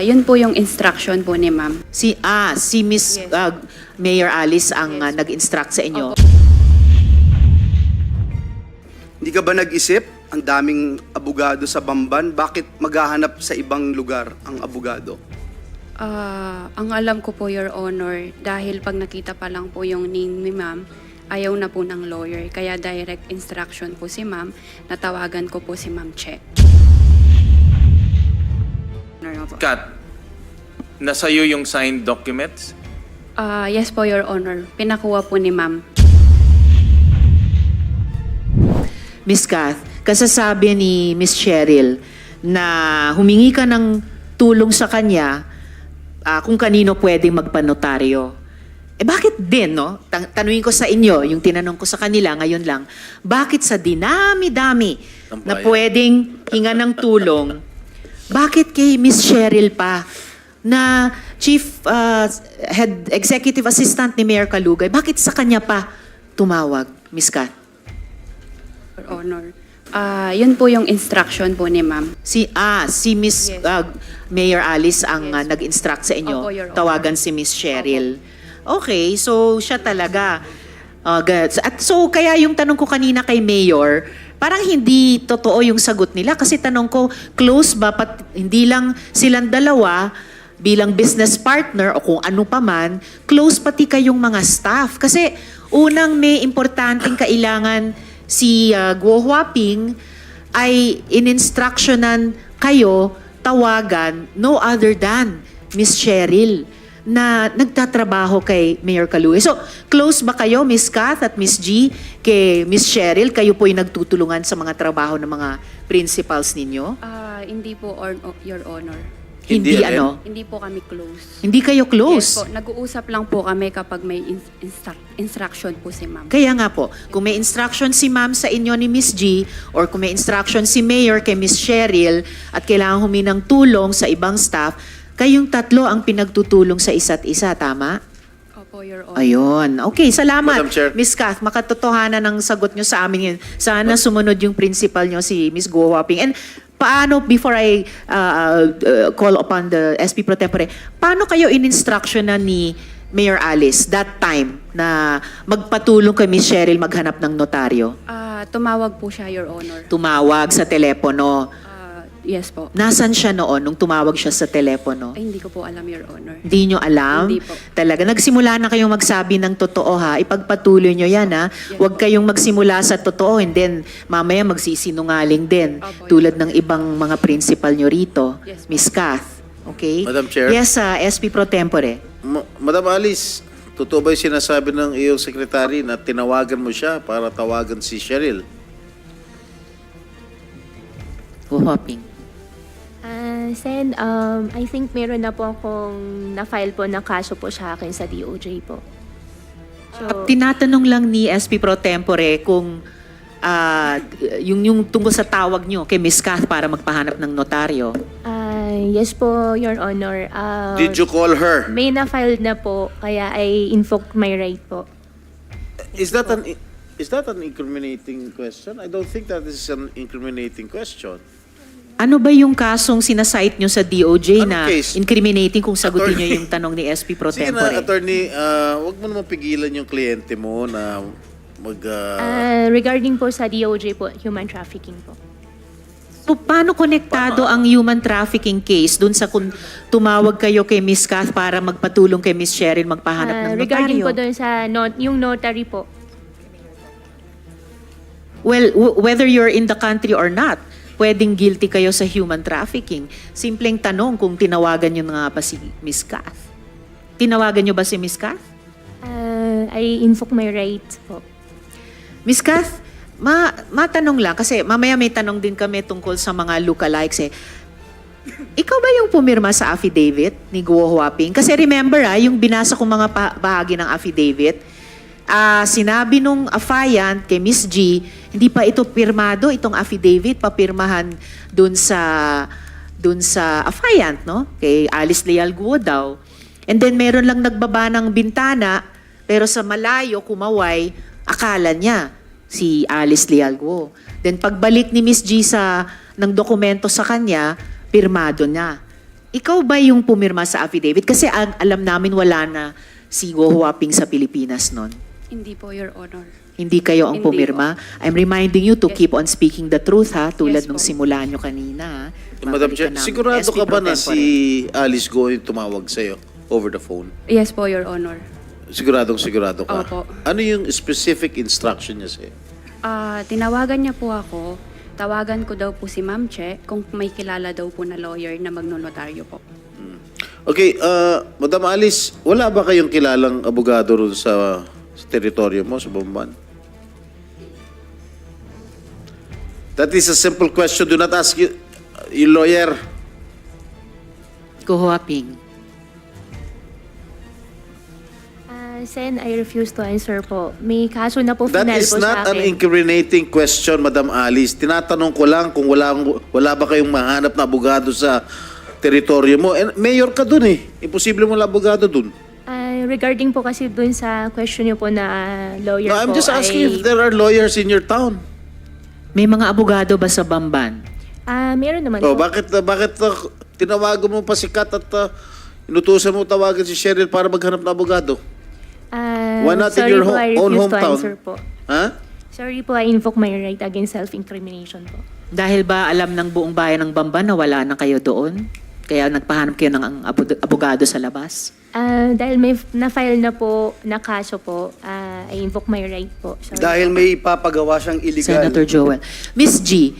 Yun po yung instruction po ni ma'am. Si Miss Yes. Mayor Alice ang Yes. nag-instruct sa inyo. Opo. Hindi ka ba nag-isip? Ang daming abogado sa Bamban, bakit maghahanap sa ibang lugar ang abogado? Ang alam ko po, Your Honor, dahil pag nakita pa lang po yung name ni ma'am, ayaw na po ng lawyer. Kaya direct instruction po si ma'am, natawagan ko po si Ma'am Che. Kat, nasa iyo yung signed documents? Yes po, Your Honor. Pinakuha po ni ma'am. Miss Kath, kasasabi ni Miss Cheryl na humingi ka ng tulong sa kanya kung kanino pwedeng magpanotaryo. Bakit din, no? Tanungin ko sa inyo, yung tinanong ko sa kanila ngayon lang, bakit sa dinami-dami na pwedeng hinga ng tulong, bakit kay Miss Cheryl pa na Chief Head Executive Assistant ni Mayor Kalugay, bakit sa kanya pa tumawag, Miss Kath? Your Honor. Yun po yung instruction po ni ma'am. Si Miss Yes. Mayor Alice ang Yes. nag-instruct sa inyo. Opo, Your Honor. Tawagan si Miss Cheryl. Okay, so siya talaga. At so kaya yung tanong ko kanina kay Mayor, parang hindi totoo yung sagot nila kasi tanong ko, close ba hindi lang silang dalawa bilang business partner o kung ano pa man, close pati kayong mga staff. Kasi unang may importanteng kailangan si Guo Huaping ay in-instructionan kayo tawagan no other than Miss Cheryl na nagtatrabaho kay Mayor Kalugay. So, close ba kayo, Miss Kath at Miss G, kay Miss Cheryl? Kayo po'y nagtutulungan sa mga trabaho ng mga principals ninyo? Hindi po, Your Honor. Hindi Hindi, ano? Hindi po kami close. Hindi kayo Yes close? po, nag-uusap lang po kami kapag may instruction po si ma'am. Kaya nga po, kung may instruction si ma'am sa inyo ni Miss G or kung may instruction si Mayor kay Miss Cheryl at kailangan huminang tulong sa ibang staff, kayong tatlo ang pinagtutulong sa isa't isa, tama? Opo, Your Honor. Ayun. Okay, salamat. Madam Chair. Miss Kath, makatotohanan ng sagot nyo sa amin yun. Sana sumunod yung principal nyo, si Miss Guo Huaping. And paano, before I call upon the SP Pro Tempore, paano kayo in-instructionan ni Mayor Alice that time na magpatulong kay Miss Cheryl maghanap ng notaryo? Tumawag po siya, Your Honor. Tumawag sa telepono. Yes po. Nasan siya noon nung tumawag siya sa telepono? Ay, hindi ko po alam, Your Honor. Hindi nyo alam? Hindi po. Talaga, nagsimula na kayong magsabi ng totoo ha. Ipagpatuloy nyo yan ha. Yes Huwag kayong magsimula sa totoo and then mamaya magsisinungaling din. Opo, Tulad ng ibang mga principal nyo rito. Yes po. Miss Kath. Okay? Madam Chair. Yes, SP Pro Tempore. Madam Alice, totoo ba yung sinasabi ng iyong sekretary na tinawagan mo siya para tawagan si Cheryl? Huhoping. Sen, I think meron na po akong na-file po na kaso po sa akin sa DOJ po. So, Tinatanong lang ni SP Pro Tempore kung yung tungkol sa tawag nyo kay Miss Kath para magpahanap ng notaryo. yes po, Your Honor. Did you call her? May na-file na po, kaya I invoke my right po. Is that an incriminating question? I don't think that is an incriminating question. Ano ba yung kasong sinasite nyo sa DOJ na Anong case? incriminating kung sagutin nyo Attorney. yung tanong ni SP Pro Sige Tempore? na, attorney, wag mo naman pigilan yung kliyente mo na Regarding po sa DOJ po, human trafficking po. So, paano konektado ang human trafficking case dun sa kung tumawag kayo kay Miss Kath para magpatulong kay Miss Cheryl magpahanap ng Regarding notaryo? po doon sa yung notary po. Well, whether you're in the country or not, pwedeng guilty kayo sa human trafficking. Simpleng tanong kung tinawagan nyo nga ba si Miss Kath. Tinawagan nyo ba si Miss Kath? I invoke my right po. Miss Kath, matanong lang, kasi mamaya may tanong din kami tungkol sa mga lookalikes eh. Ikaw ba yung pumirma sa affidavit ni Guo Huaping? Kasi remember yung binasa kong mga bahagi ng affidavit, sinabi nung affiant kay Miss G, hindi pa ito pirmado, itong affidavit, papirmahan dun sa affiant, no? Kay Alice Leal Guo daw. And then meron lang nagbaba ng bintana, pero sa malayo, kumaway, akala niya si Alice Leal Guo. Then pagbalik ni Miss G ng dokumento sa kanya, pirmado na. ikaw ba yung pumirma sa affidavit? Kasi alam namin wala na si Go Huaping sa Pilipinas nun. Hindi po, Your Honor. Hindi kayo ang Hindi pumirma. I'm reminding you to Yes. keep on speaking the truth, ha? Tulad Yes nung po. simula nyo kanina, ha? Madam Chair, Babalikan namin. sigurado SP ka ba pro na tempore. si Alice Go yung tumawag sa'yo over the phone? Yes po, Your Honor. Sigurado ka? Opo. Ano yung specific instruction niya sa'yo? Tinawagan niya po ako. Tawagan ko daw po si Ma'am Che kung may kilala daw po na lawyer na magnonotaryo po. Okay, Madam Alice, wala ba kayong kilalang abogado ron sa teritoryo mo, sa Bamban? That is a simple question. Do not ask yung lawyer. Go Huaping. Sen, I refuse to answer po. May kaso na po That final is po not sa an akin. incriminating question, Madam Alice. Tinatanong ko lang kung wala ba kayong mahanap na abogado sa teritoryo mo. And mayor ka dun eh. Imposible mo lang abogado dun. Regarding po kasi dun sa question niyo po na lawyer No, I'm po just asking if ay... there are lawyers in your town. May mga abogado ba sa Bamban? Meron naman Oh, po. bakit tinawagan mo pa si Kat at inutusan mo tawagan si Cheryl para maghanap ng abogado? Why not in sorry your po, I own refuse to hometown? answer po. Ha? Sorry po, I invoke my right against self-incrimination po. Dahil ba alam ng buong bayan ng Bamban na wala na kayo doon? Kaya nagpahanap kayo ng abogado sa labas? Dahil may na-file na po na kaso po, I invoke my right po. Sorry Dahil po. may ipapagawa siyang illegal. Senator Joel. Miss G,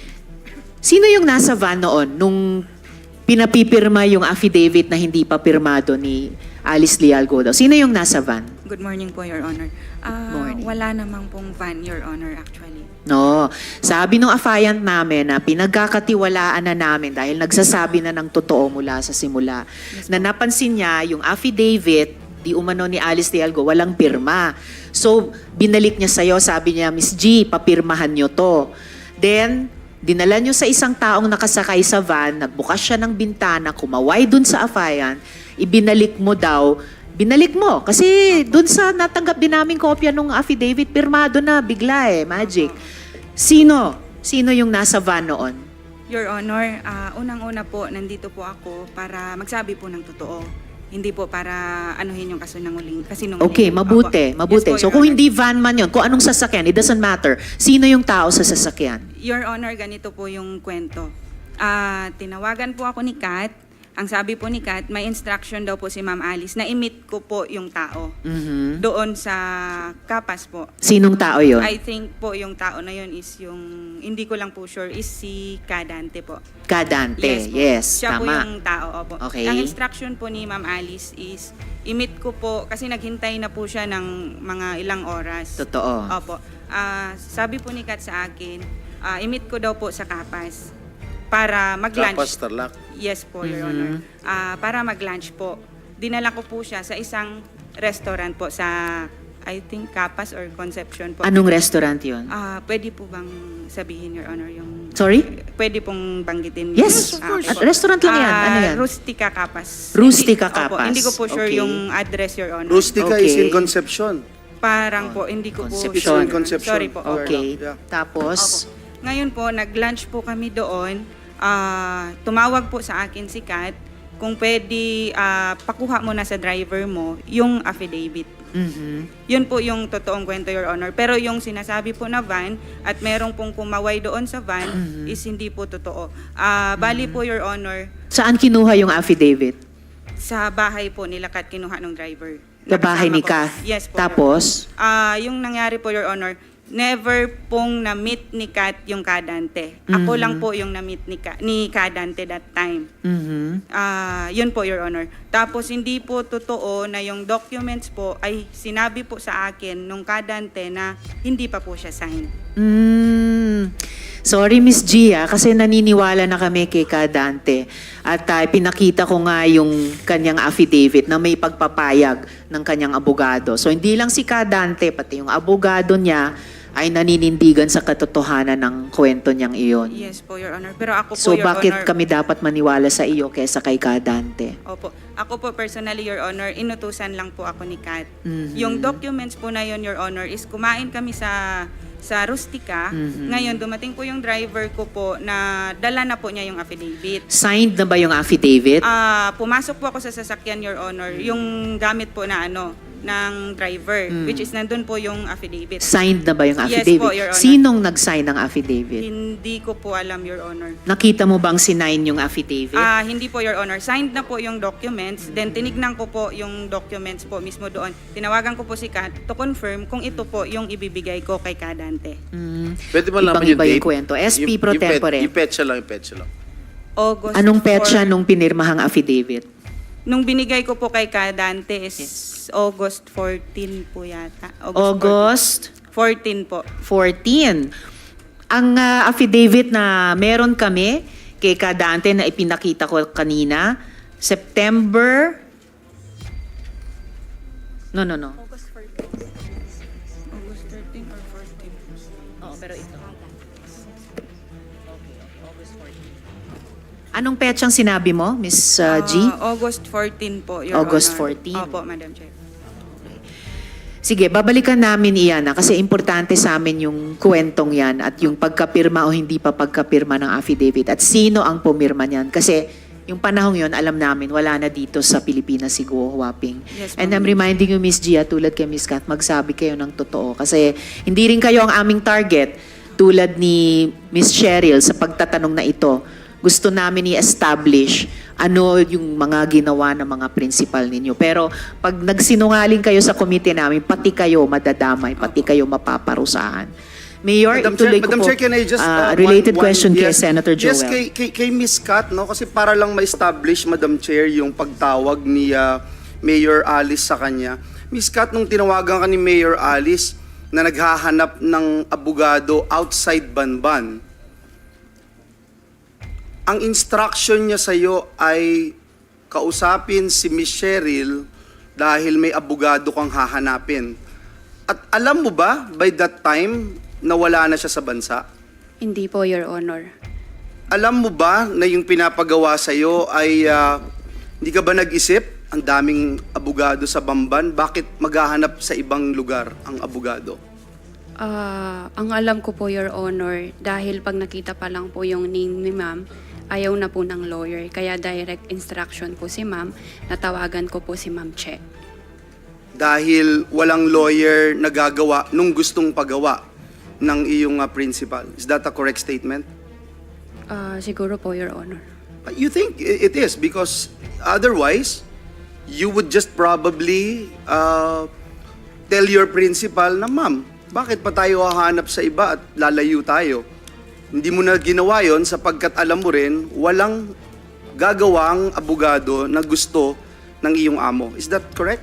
sino yung nasa van noon nung pinapipirma yung affidavit na hindi pa pirmado ni Alice Leal Go daw? Sino yung nasa van? Good morning po, Your Honor. Morning. Wala namang pong van, Your Honor, actually. No. Sabi nung affiant namin na pinagkakatiwalaan na namin dahil nagsasabi na ng totoo mula sa simula, na napansin niya yung affidavit, di umano ni Alice Leal Go, walang pirma. So, binalik niya sa'yo, sabi niya, Miss G, papirmahan niyo to. Then, dinala niyo sa isang taong nakasakay sa van, nagbukas siya ng bintana, kumaway dun sa affiant, ibinalik mo daw. Binalik mo. Kasi dun sa natanggap din namin kopya nung affidavit, pirmado na, bigla magic. Sino? Sino yung nasa van noon? Your Honor, unang-una po, nandito po ako para magsabi po ng totoo. Hindi po para anuhin yung kasinungaling. Okay, mabuti, Opo. mabuti. Yes po, So Your kung Honor. hindi van man yun, kung anong sasakyan, it doesn't matter. Sino yung tao sa sasakyan? Your Honor, ganito po yung kwento. Tinawagan po ako ni Kat. Ang sabi po ni Kat, may instruction daw po si Ma'am Alice na i-meet ko po yung tao Mhm. doon sa Kapas po. Sinong tao yun? I think po yung tao na yun is yung, hindi ko lang po sure, is si Kadante po. Kadante. po. Yes, Siya po tama. yung tao, opo. Okay. Ang instruction po ni Ma'am Alice is, i-meet ko po, kasi naghintay na po siya ng mga ilang oras. Totoo. Opo. Sabi po ni Kat sa akin, i-meet ko daw po sa Kapas para mag-lunch. Kapas, Tarlac. Yes po, Your Mhm. Honor. Para mag-lunch po. Dinala ko po siya sa isang restaurant po sa, I think, Kapas or Concepcion po. Anong restaurant yun? Pwede po bang sabihin, Your Honor, yung... Sorry? Pwede pong banggitin. Yes, of course. Restaurant lang yan. Ano yan? Rustica Kapas. Rustica Opo, Kapas. hindi ko po sure Okay. yung address, Your Honor. Rustica Okay. is in Concepcion. Parang po, hindi ko po Concepcion. sure. Concepcion. Sorry po. Okay. Yeah. Tapos, Opo. Ngayon po, nag-lunch po kami doon. Tumawag po sa akin si Kat kung pwede pakuha mo na sa driver mo yung affidavit. mhm. Yun po yung totoong kwento, Your Honor. Pero yung sinasabi po na van at merong pong kumaway doon sa van is hindi po totoo. Bali po, Your Honor, Saan kinuha yung affidavit? sa bahay po nila Kat kinuha ng driver. Sa bahay ni Nakasama ko. Kath? Yes po. Your Tapos? Yung nangyari po, Your Honor, never pong na-meet ni Kat yung Kadante. Ako lang po yung na-meet ni Kadante that time. Mhm. Yun po, Your Honor. Tapos hindi po totoo na yung documents po ay sinabi po sa akin nung Kadante na hindi pa po siya signed. Sorry, Miss Gia, kasi naniniwala na kami kay Kadante. At pinakita ko nga yung kanyang affidavit na may pagpapayag ng kanyang abogado. So hindi lang si Kadante, pati yung abogado niya ay naninindigan sa katotohanan ng kwento niyang iyon. Yes po, Your Honor. Pero ako po, So Your bakit Honor, kami dapat maniwala sa iyo kaysa kay Kadante? Opo. Ako po personally, Your Honor, inutusan lang po ako ni Kat. Mhm. Yung documents po na yun, Your Honor, is kumain kami sa sa Rustica. Ngayon, dumating po yung driver ko po na dala na po niya yung affidavit. Signed na ba yung affidavit? Pumasok po ako sa sasakyan, Your Honor, yung gamit po na ng driver, which is nandun po yung affidavit. Signed na ba yung Yes affidavit? po, Your Honor. Sinong nag-sign ng affidavit? Hindi ko po alam, Your Honor. Nakita mo bang sinign yung affidavit? Hindi po, Your Honor. Signed na po yung documents. Then tinignan ko po yung documents po mismo doon. Tinawagan ko po si Kat to confirm kung ito po yung ibibigay ko kay Kadante. Pwede mo laman yung Ibang-iba date? yung kwento. SP pro tempore. Yung petsa lang, yung petsa lang. August Anong petsa 4. nung pinirmahang affidavit? Nung binigay ko po kay Kadante is August 14 po yata. August 14 po. 14. Ang affidavit na meron kami kay Kadante na ipinakita ko kanina, September... No. August 13 or 14? Oo, pero ito. Anong petsang sinabi mo, Miss G? August 14 po, Your August Honor. 14. Opo, Madam Chair. Sige, babalikan namin iyan kasi importante sa amin yung kwentong yan at yung pagkapirma o hindi pa pagkapirma ng affidavit at sino ang pumirma niyan. Kasi yung panahong yon alam namin, wala na dito sa Pilipinas si Guo Huaping. Yes, And ma'am. I'm reminding you, Miss Gia, tulad kay Miss Kat, magsabi kayo ng totoo. Kasi hindi rin kayo ang aming target tulad ni Miss Cheryl sa pagtatanong na ito. Gusto namin i-establish ano yung mga ginawa ng mga principal ninyo. Pero pag nagsinungaling kayo sa komite namin, pati kayo madadamay, pati kayo mapaparusahan. Mayor, ituloy ko Madam po. Chair, can I just... related question kay Senator Joel. Yes, kay Miss Kat, no? Kasi para lang ma-establish, Madam Chair, yung pagtawag ni Mayor Alice sa kanya. Miss Kat, nung tinawagan ka ni Mayor Alice na naghahanap ng abogado outside Banban, ang instruction niya sa'yo ay kausapin si Miss Cheryl dahil may abogado kang hahanapin. At alam mo ba, by that time, nawala na siya sa bansa? Hindi po, Your Honor. Alam mo ba na yung pinapagawa sa'yo ay hindi ka ba nag-isip? Ang daming abogado sa Bamban, bakit maghahanap sa ibang lugar ang abogado? Ang alam ko po, Your Honor, dahil pag nakita pa lang po yung name ni Ma'am, ayaw na po ng lawyer. Kaya direct instruction po si Ma'am, natawagan ko po si Ma'am Che. Dahil walang lawyer na gagawa nung gustong pagawa ng iyong principal. Is that a correct statement? Siguro po, Your Honor. You think it is because otherwise, you would just probably tell your principal na, Ma'am, bakit pa tayo hahanap sa iba at lalayo tayo? Hindi mo na ginawa yon sapagkat alam mo rin, walang gagawang abogado na gusto ng iyong amo. Is that correct?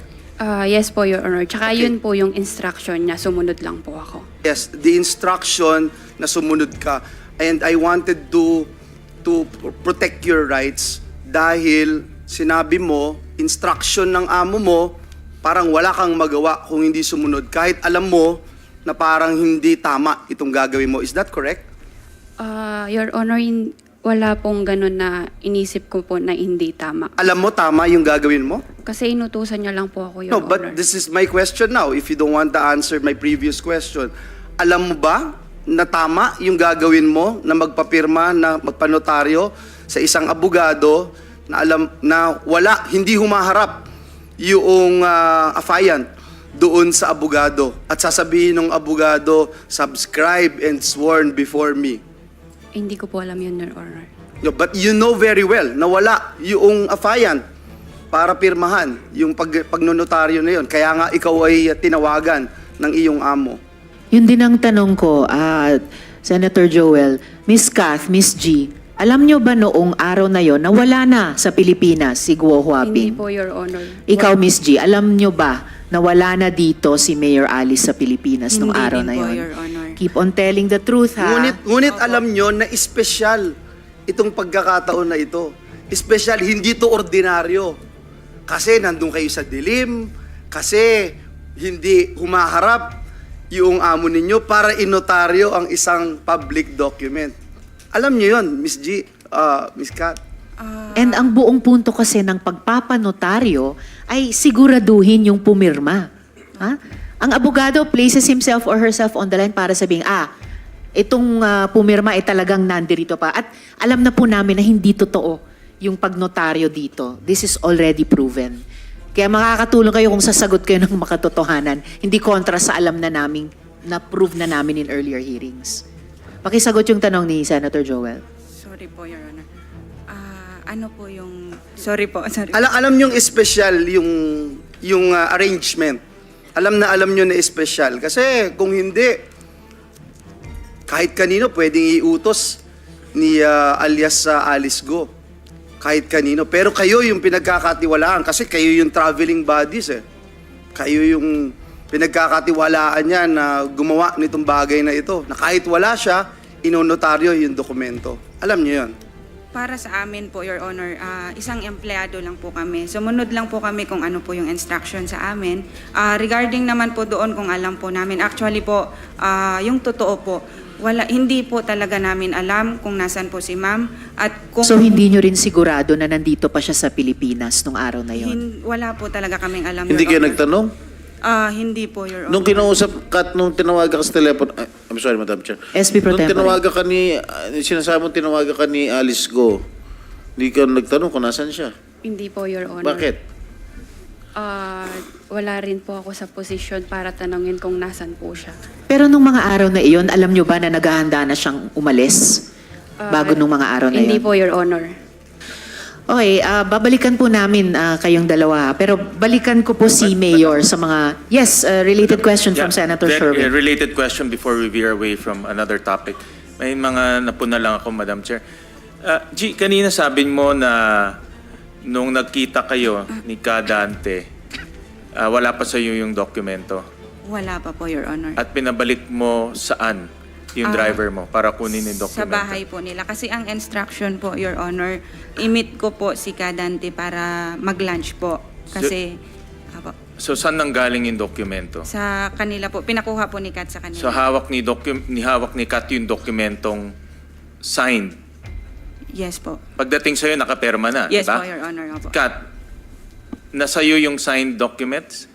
Yes po, Your Honor. Tsaka Okay. yun po yung instruction niya, sumunod lang po ako. Yes, the instruction na sumunod ka. And I wanted to protect your rights dahil sinabi mo, instruction ng amo mo, parang wala kang magawa kung hindi sumunod. Kahit alam mo na parang hindi tama itong gagawin mo. Is that correct? Your Honor, wala pong ganun na inisip ko po na hindi tama. Alam mo tama yung gagawin mo? Kasi inutusan niya lang po ako, Your No, Honor. but this is my question now. If you don't want to answer my previous question, alam mo ba na tama yung gagawin mo na magpapirma, na magpanotaryo sa isang abogado na alam na hindi humaharap yung affiant doon sa abogado at sasabihin ng abogado, subscribe and sworn before me. Hindi ko po alam yun, Your Honor. No, but you know very well na wala yung affiant para pirmahan yung pagnonotaryo na yun. Kaya nga ikaw ay tinawagan ng iyong amo. Yun din ang tanong ko, Senator Joel, Miss Kath, Miss G, alam nyo ba noong araw na yon na wala na sa Pilipinas si Guo Hindi Huaping? po, Your Honor. Ikaw, Miss G, alam nyo ba na wala na dito si Mayor Alice sa Pilipinas nung Hindi araw din na po, yon? Your Honor. Keep on telling the truth, ha? Ngunit alam nyo na espesyal itong pagkakataon na ito. Espesyal, hindi to ordinaryo. Kasi nandun kayo sa dilim, kasi hindi humaharap yung amo ninyo para inotaryo ang isang public document. Alam nyo yun, Miss G, Miss Kat. And ang buong punto kasi ng pagpapanotaryo ay siguraduhin yung pumirma. Ha? ang abogado places himself or herself on the line para sabihin, itong pumirma ay talagang nandirito pa. At alam na po namin na hindi totoo yung pagnotaryo dito. This is already proven. Kaya makakatulong kayo kung sasagot kayo ng makatotohanan, hindi kontra sa alam na namin, na-prove na namin in earlier hearings. Pakisagot yung tanong ni Senator Joel. Sorry po, Your Honor. Ano po yung... Sorry po, sorry. Alam nyo yung special, yung arrangement. Alam nyo na special. Kasi kung hindi, kahit kanino pwedeng iutos ni alias Alice Go. Kahit kanino. Pero kayo yung pinagkakatiwalaan kasi kayo yung traveling bodies eh. Kayo yung pinagkakatiwalaan niya na gumawa nitong bagay na ito. Na kahit wala siya, inonotaryo yung dokumento. Alam niyo yun. Para sa amin po, Your Honor, isang empleyado lang po kami. Sumunod lang po kami kung ano po yung instruction sa amin. Regarding naman po doon kung alam po namin, actually po, yung totoo po, hindi po talaga namin alam kung nasan po si ma'am. At kung So hindi nyo rin sigurado na nandito pa siya sa Pilipinas nung araw na yon? wala po talaga kaming alam, Hindi Your kayo Honor. nagtanong? Hindi po, Your Honor. Nung kinausap ka, nung tinawagan ka sa telepono, I'm sorry, Madam Chair. SB Pro Nung Tempore. tinawagan ka sinasabi mo tinawagan ka ni Alice Go, hindi ka nagtanong kung nasan siya. Hindi po, Your Honor. Bakit? Wala rin po ako sa posisyon para tanongin kung nasan po siya. Pero nung mga araw na iyon, alam nyo ba na naghahanda na siyang umalis? Bago nung mga araw na Hindi iyon? po, Your Honor. Okay, babalikan po namin kayong dalawa. Pero balikan ko po si Mayor sa mga... Yes, related question from Senator Sherwin. Related question before we veer away from another topic. May mga napuna lang ako, Madam Chair. G, kanina sabi mo na nung nagkita kayo ni Kadante, wala pa sa iyo yung dokumento. Wala pa po, Your Honor. At pinabalik mo saan yung driver mo para kunin yung dokumento? Sa bahay po nila. Kasi ang instruction po, Your Honor, i-meet ko po si Kadante para mag-lunch po. Kasi, apo, So saan nanggaling yung dokumento? sa kanila po, pinakuha po ni Kat sa kanila. So hawak ni Kat yung dokumentong signed. Yes po. Pagdating sa'yo, nakaperma na, Yes diba? po, Your Honor. Apo. Kat, nasa'yo yung signed documents?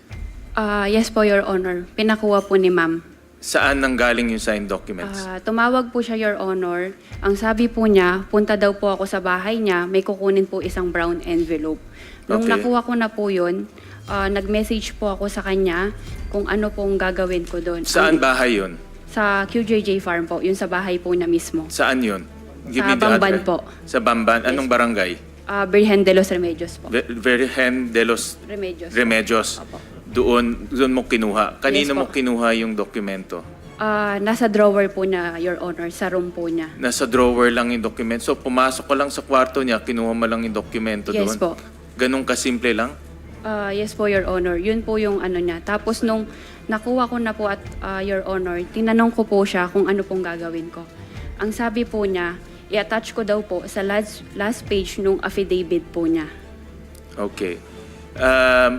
Yes po, Your Honor. Pinakuha po ni ma'am. Saan nanggaling yung signed documents? Tumawag po siya, Your Honor. Ang sabi po niya, punta daw po ako sa bahay niya, may kukunin po isang brown envelope. Nung Okay. nakuha ko na po yun, nag-message po ako sa kanya kung ano pong gagawin ko doon. Saan bahay yun? Sa QJJ Farm po, yun sa bahay po na mismo. Saan yun? Sa me the Bamban address. po. Sa Bamban? Anong barangay? Virgen de los Remedios po. Virgen de los Remedios. Remedios. Opo. Doon mo kinuha. Kanino Yes po. mo kinuha yung dokumento? Nasa drawer po na, Your Honor, sa room po niya. Nasa drawer lang yung dokumento. So pumasok ka lang sa kwarto niya, kinuha mo lang yung dokumento Yes doon? po. Ganun kasimple lang? Yes po, Your Honor. Yun po yung ano niya. Tapos nung nakuha ko na po at Your Honor, tinanong ko po siya kung ano pong gagawin ko. Ang sabi po niya, i-attach ko daw po sa last page nung affidavit po niya. Okay.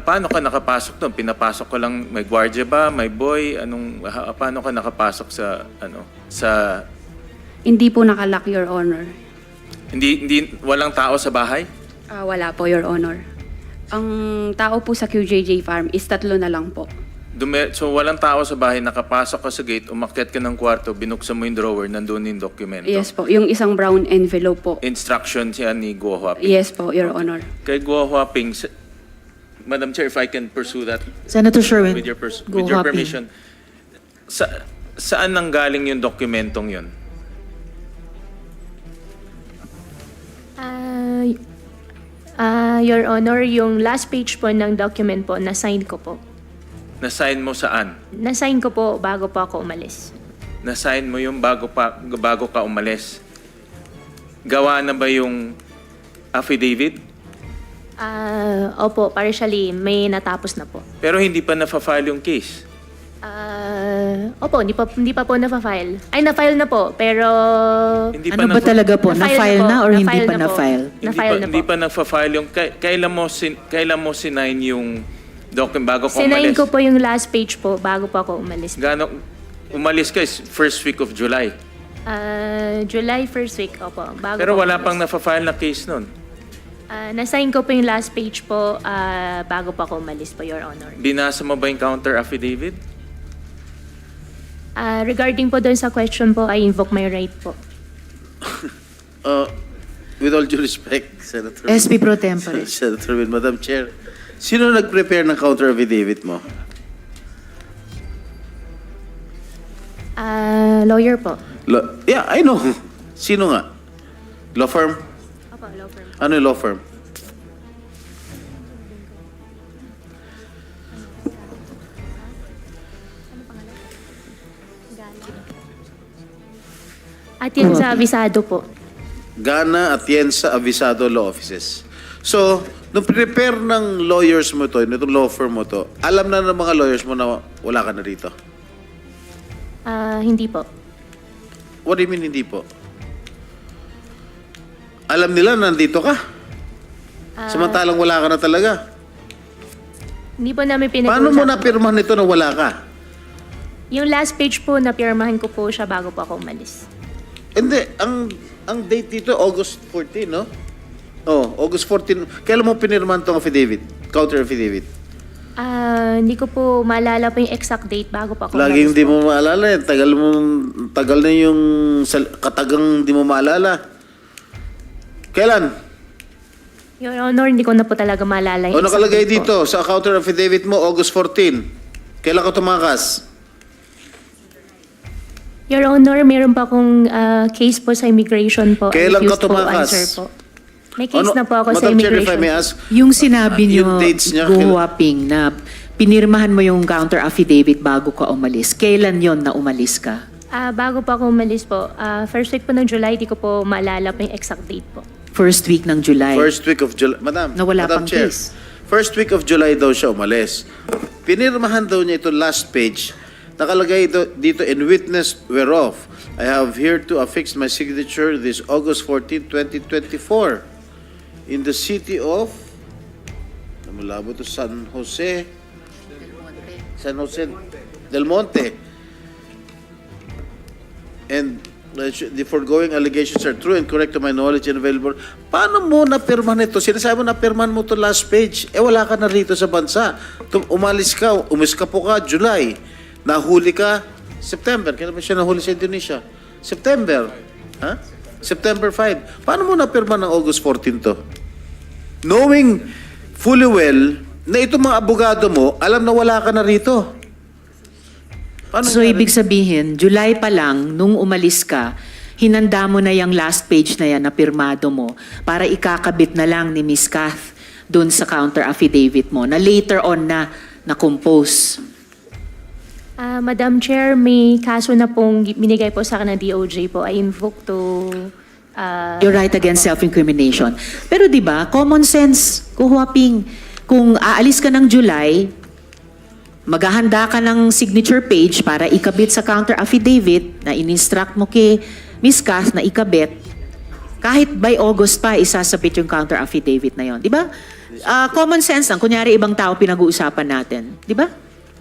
Paano ka nakapasok doon? Pinapasok ko lang, may gwardiya ba? May boy? Paano ka nakapasok sa Hindi po nakalock, Your Honor. walang tao sa bahay? Wala po, Your Honor. Ang tao po sa QJJ Farm is 3 na lang po. So walang tao sa bahay, nakapasok ka sa gate, umakyat ka ng kwarto, binuksan mo yung drawer, nandun yung dokumento. Yes po, yung isang brown envelope po. Instruction siya ni Guo Huaping. Yes po, Your Honor. Kay Guo Huaping, Madam Chair, if I can pursue that Senator Sherwin, with your, go with your Happy. permission. Saan nanggaling yung dokumentong yun? Your Honor, yung last page po ng document po, na-sign ko po. Na-sign mo saan? Na-sign ko po bago po ako umalis. Na-sign mo yung bago ka umalis. Gawa na ba yung affidavit? Opo, partially, may natapos na po. Pero hindi pa na-file yung case. Opo, hindi pa po na-file. Ay, na-file na po, pero... Hindi ano ba talaga po? Na-file na or hindi pa po. na-file? Na-file na Hindi po. pa nagfa-file yung kailan mo sinign yung document bago ka Sinayin umalis? ko po yung last page po bago po ako umalis. Umalis ka is first week of July. July 1st week, opo. Bago Pero po wala umalis. pang na-file na case nun. Na-sign ko po yung last page po bago po ako umalis po, Your Honor. Binasa mo ba yung counter affidavit? Regarding po doon sa question po, I invoke my right po. With all due respect, Senator. SP Pro Tempore. Senator Win, Madam Chair, sino nag-prepare ng counter affidavit mo? Lawyer po. Yeah, I know. Sino nga? Law firm? Opo, law firm. Ano yung law firm? At yun sa abisado po. Gana Atienza Avisado Law Offices. So, nung prepare ng lawyers mo to, nitong law firm mo to, alam na ng mga lawyers mo na wala ka na rito? Hindi po. What do you mean hindi po? Alam nila na nandito ka? Samantalang wala ka na talaga? Hindi po namin Paano mo napirmahan nito na wala ka? Yung last page po, napirmahan ko po siya bago po ako umalis. Hindi, ang date dito, August 14, no? Oh, August 14. Kailan mo pinirmahan tong affidavit? Counter affidavit? Hindi ko po maalala po yung exact date bago po ako Laging umalis hindi po. mo maalala eh. Tagal na yung katagang hindi mo maalala. Kailan? Your Honor, hindi ko na po talaga maalala yung O exact nakalagay date po. dito sa counter affidavit mo, August 14. Kailan ka tumakas? Your Honor, meron pa akong case po sa immigration po. I Kailan ka refuse po tumakas? answer po. May case na po ako sa Madam Chair, if I immigration. may ask, Yung sinabi Yung nyo, dates niya, Go Waping, na pinirmahan mo yung counter affidavit bago ka umalis. Kailan yon na umalis ka? Bago po ako umalis po, first week po ng July, di ko po maalala po yung exact date po. First week ng July. first week of July. Madam, Na wala Madam pang Chair, case. first week of July daw siya umalis. Pinirmahan daw niya ito last page. Nakalagay dito, in witness whereof, I have here to affix my signature this August 14, 2024 in the city of, namulabo to San Jose Del Monte. And the foregoing allegations are true and correct to my knowledge and available. Paano mo napirmahan ito? Sinasabi mo napirmahan mo to last page. Wala ka na rito sa bansa. Umalis ka po ka, July. Nahuli ka, September. Kailan ba siya nahuli sa Indonesia? September. Ha? September 5. Paano mo napirmahan ng August 14 to? Knowing fully well na itong mga abogado mo, alam na wala ka na rito. Paano So, nangyari? ibig sabihin, July pa lang, nung umalis ka, hinanda mo na yung last page na yan na pirmado mo para ikakabit na lang ni Miss Kath doon sa counter affidavit mo na later on na compose. Madam Chair, may kaso na pong binigay po sa akin ng DOJ po. I invoke to... You're right against self-incrimination. Pero di ba, common sense, kuhuaping, kung aalis ka ng July, maghahanda ka ng signature page para ikabit sa counter affidavit na in-instruct mo kay Miss Kath na ikabit, kahit by August pa, isasabit yung counter affidavit na yon, di ba? Common sense lang, kunyari ibang tao pinag-uusapan natin, di ba?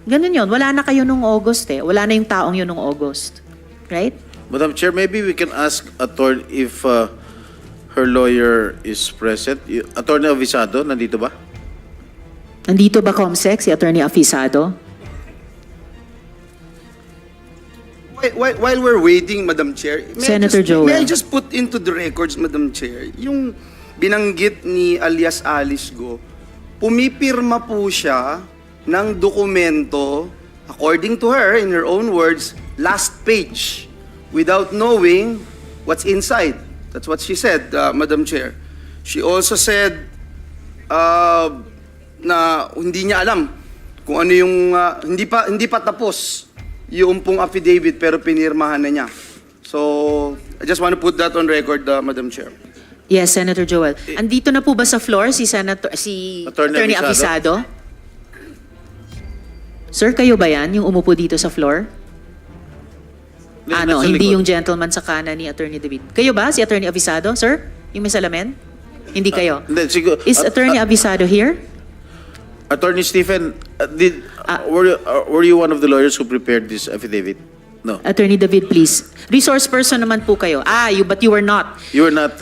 Ganun yon, wala na kayo nung August eh, wala na yung taong yun nung August. Right? Madam Chair, maybe we can ask attorney if her lawyer is present. Attorney Avisado, nandito ba? Nandito ba, Comsec, si Attorney Afisado? While we're waiting, Madam Chair, Senator Joel. May I just put into the records, Madam Chair, yung binanggit ni alias Alice Go, pumipirma po siya ng dokumento, according to her, in her own words, last page, without knowing what's inside. That's what she said, Madam Chair. She also said na hindi niya alam kung ano yung hindi pa tapos yung pong affidavit pero pinirmahan na niya. So, I just want to put that on record, Madam Chair. Yes, Senator Joel. Andito na po ba sa floor si Attorney Avisado? Afisado? Sir, kayo ba yan, yung umupo dito sa floor? Nasa Hindi likod. yung gentleman sa kanan ni Attorney David. Kayo ba, si Attorney Afisado, sir? Yung may salamin? Hindi kayo. Hindi, siguro. Is Attorney Afisado here? Attorney Stephen, were you one of the lawyers who prepared this affidavit? No. Attorney David, please. Resource person naman po kayo. But you were not. You were not.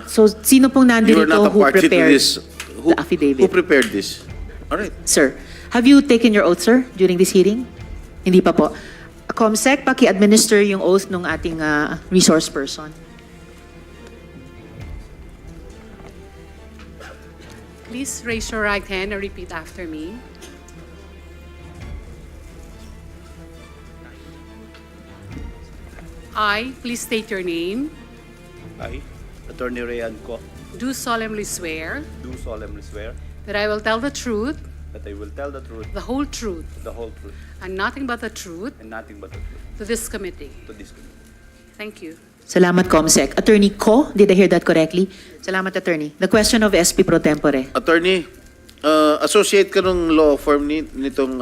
So, sino pong You were nandito not a who party to prepared this. the affidavit? Who prepared this? All right. Sir, have you taken your oath, sir, during this hearing? Hindi pa po. Comsec, paki-administer yung oath ng ating resource person. Please raise your right hand and repeat after me. I, please state your name, I, Attorney Rayan Ko, do solemnly swear do solemnly swear that I will tell the truth, that I will tell the truth, the whole truth, the whole truth, and nothing but the truth and nothing but the truth to this committee. to this committee. Thank you. Salamat, Comsec. Attorney Ko, did I hear that correctly? Salamat, Attorney. The question of SP Pro Tempore. Attorney, associate ka ng law firm nitong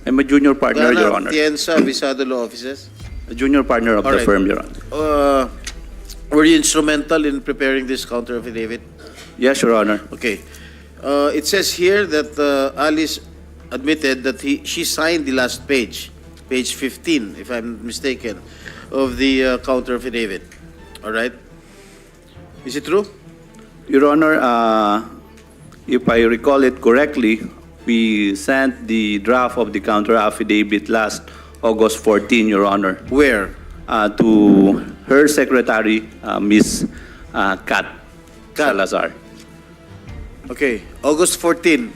I'm a junior partner, Your Honor. Atienza Visado Law Offices? A junior partner of the Alright. firm, Your Honor. Were you instrumental in preparing this counter affidavit? Yes, Your Honor. Okay. It says here that Alice admitted that she signed the last page 15, if I'm mistaken, of the counter affidavit. All right? Is it true? Your Honor, if I recall it correctly, we sent the draft of the counter affidavit last August 14, Your Honor, Where? to her secretary, Ms. Kat Salazar. Okay. August 14.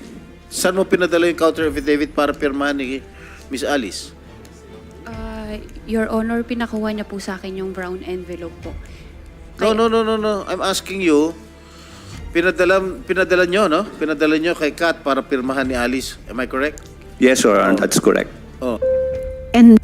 Saan mo pinadala yung counter affidavit para pirmahan ni Miss Alice? Your Honor, pinakuha niya po sa akin yung brown envelope po. No. I'm asking you, pinadala nyo, no? Pinadala nyo kay Kat para pirmahan ni Alice. Am I correct? Yes, Your Honor, that's correct. Oh. And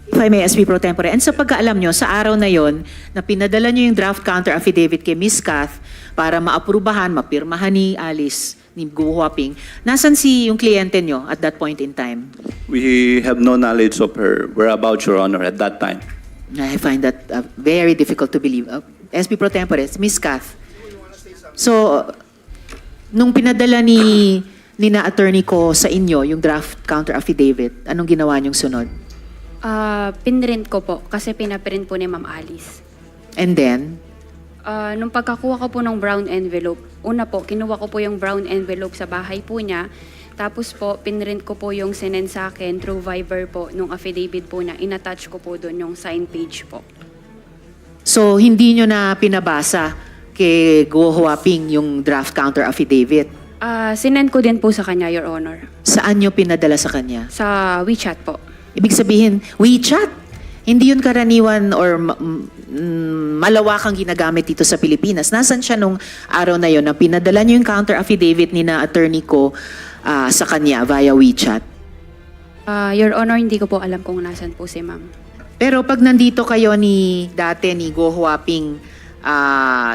if I may, SP Pro Tempore, and sa pagkaalam nyo, sa araw na yon na pinadala nyo yung draft counter affidavit kay Miss Kath para maaprubahan, mapirmahan ni Alice, ni Guo Huaping, nasan yung kliyente nyo at that point in time? We have no knowledge of her whereabouts, Your Honor, at that time. I find that very difficult to believe. SP Pro Tempore, Miss Kath. So, nung pinadala ni na attorney ko sa inyo yung draft counter affidavit, anong ginawa niyong sunod? Pinrint ko po kasi pinaprint po ni Ma'am Alice. And then, Nung pagkakuha ko po ng brown envelope, una po, kinuha ko po yung brown envelope sa bahay po niya. Tapos po, pinrint ko po yung sinend sa akin through Viber po, nung affidavit po niya. In-attach ko po doon yung sign page po. so hindi nyo na pinabasa kay Guo Huaping yung draft counter affidavit? Sinend ko din po sa kanya, Your Honor. Saan nyo pinadala sa kanya? Sa WeChat po. Ibig sabihin, WeChat, hindi yun karaniwan or malawakang ginagamit dito sa Pilipinas. Nasaan siya nung araw na yun na pinadala niyo yung counter affidavit ni na attorney ko sa kanya via WeChat? Your Honor, hindi ko po alam kung nasan po si Ma'am. Pero pag nandito kayo dati ni Guo Huaping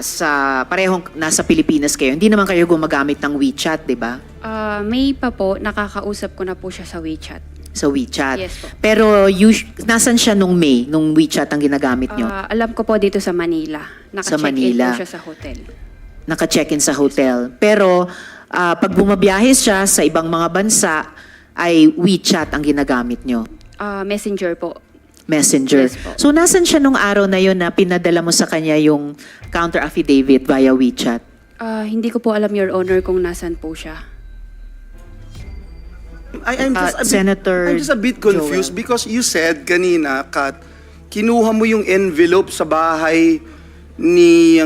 sa parehong nasa Pilipinas kayo, hindi naman kayo gumagamit ng WeChat, di ba? May pa po, nakakausap ko na po siya sa WeChat. Sa WeChat. Yes po. Pero nasan siya nung May, nung WeChat ang ginagamit nyo? Alam ko po dito sa Manila. Sa Naka-check-in Manila. po siya sa hotel. Naka-check-in sa hotel. Pero pag bumabiyahe siya sa ibang mga bansa, ay WeChat ang ginagamit nyo. Messenger po. Messenger. Yes po. So, nasan siya nung araw na yon na pinadala mo sa kanya yung counter affidavit via WeChat? Hindi ko po alam, Your Honor, kung nasan po siya. I'm Senator just a bit confused Joel. because you said kanina, Kat, kinuha mo yung envelope sa bahay ni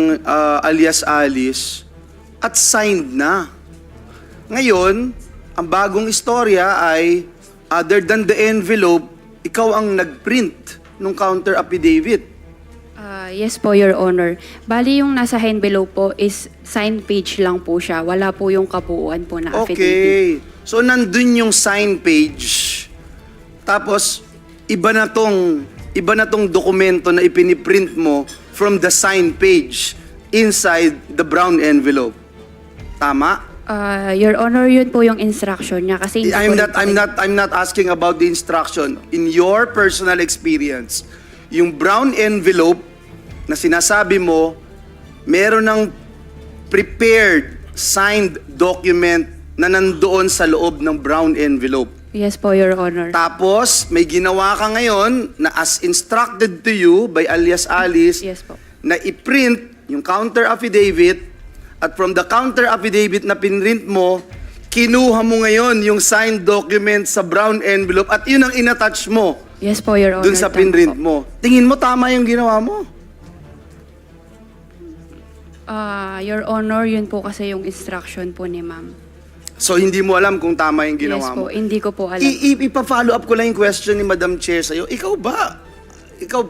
alias Alice at signed na. Ngayon, ang bagong istorya ay other than the envelope, ikaw ang nagprint nung counter affidavit. Yes po, Your Honor. Bali, yung nasa envelope po is sign page lang po siya. Wala po yung kabuuan po na affidavit. Okay. So, nandun yung sign page. Tapos, iba na tong dokumento na ipiniprint mo from the sign page inside the brown envelope. Tama? Your Honor, yun po yung instruction niya kasi hindi ko rin po- I'm not asking about the instruction. In your personal experience, yung brown envelope na sinasabi mo, meron ng prepared, signed document na nandoon sa loob ng brown envelope. Yes po, Your Honor. Tapos, may ginawa ka ngayon na as instructed to you by alias Alice, Yes po. na i-print yung counter affidavit at from the counter affidavit na pinrint mo, kinuha mo ngayon yung signed document sa brown envelope at yun ang inattach mo Yes po, Your Honor. dun sa tama pinrint po. mo. Tingin mo tama yung ginawa mo? Your Honor, yun po kasi yung instruction po ni ma'am. So hindi mo alam kung tama yung Yes ginawa po, mo. hindi ko po alam. Ipa-follow up ko lang yung question ni Madam Chair sa'yo. Ikaw,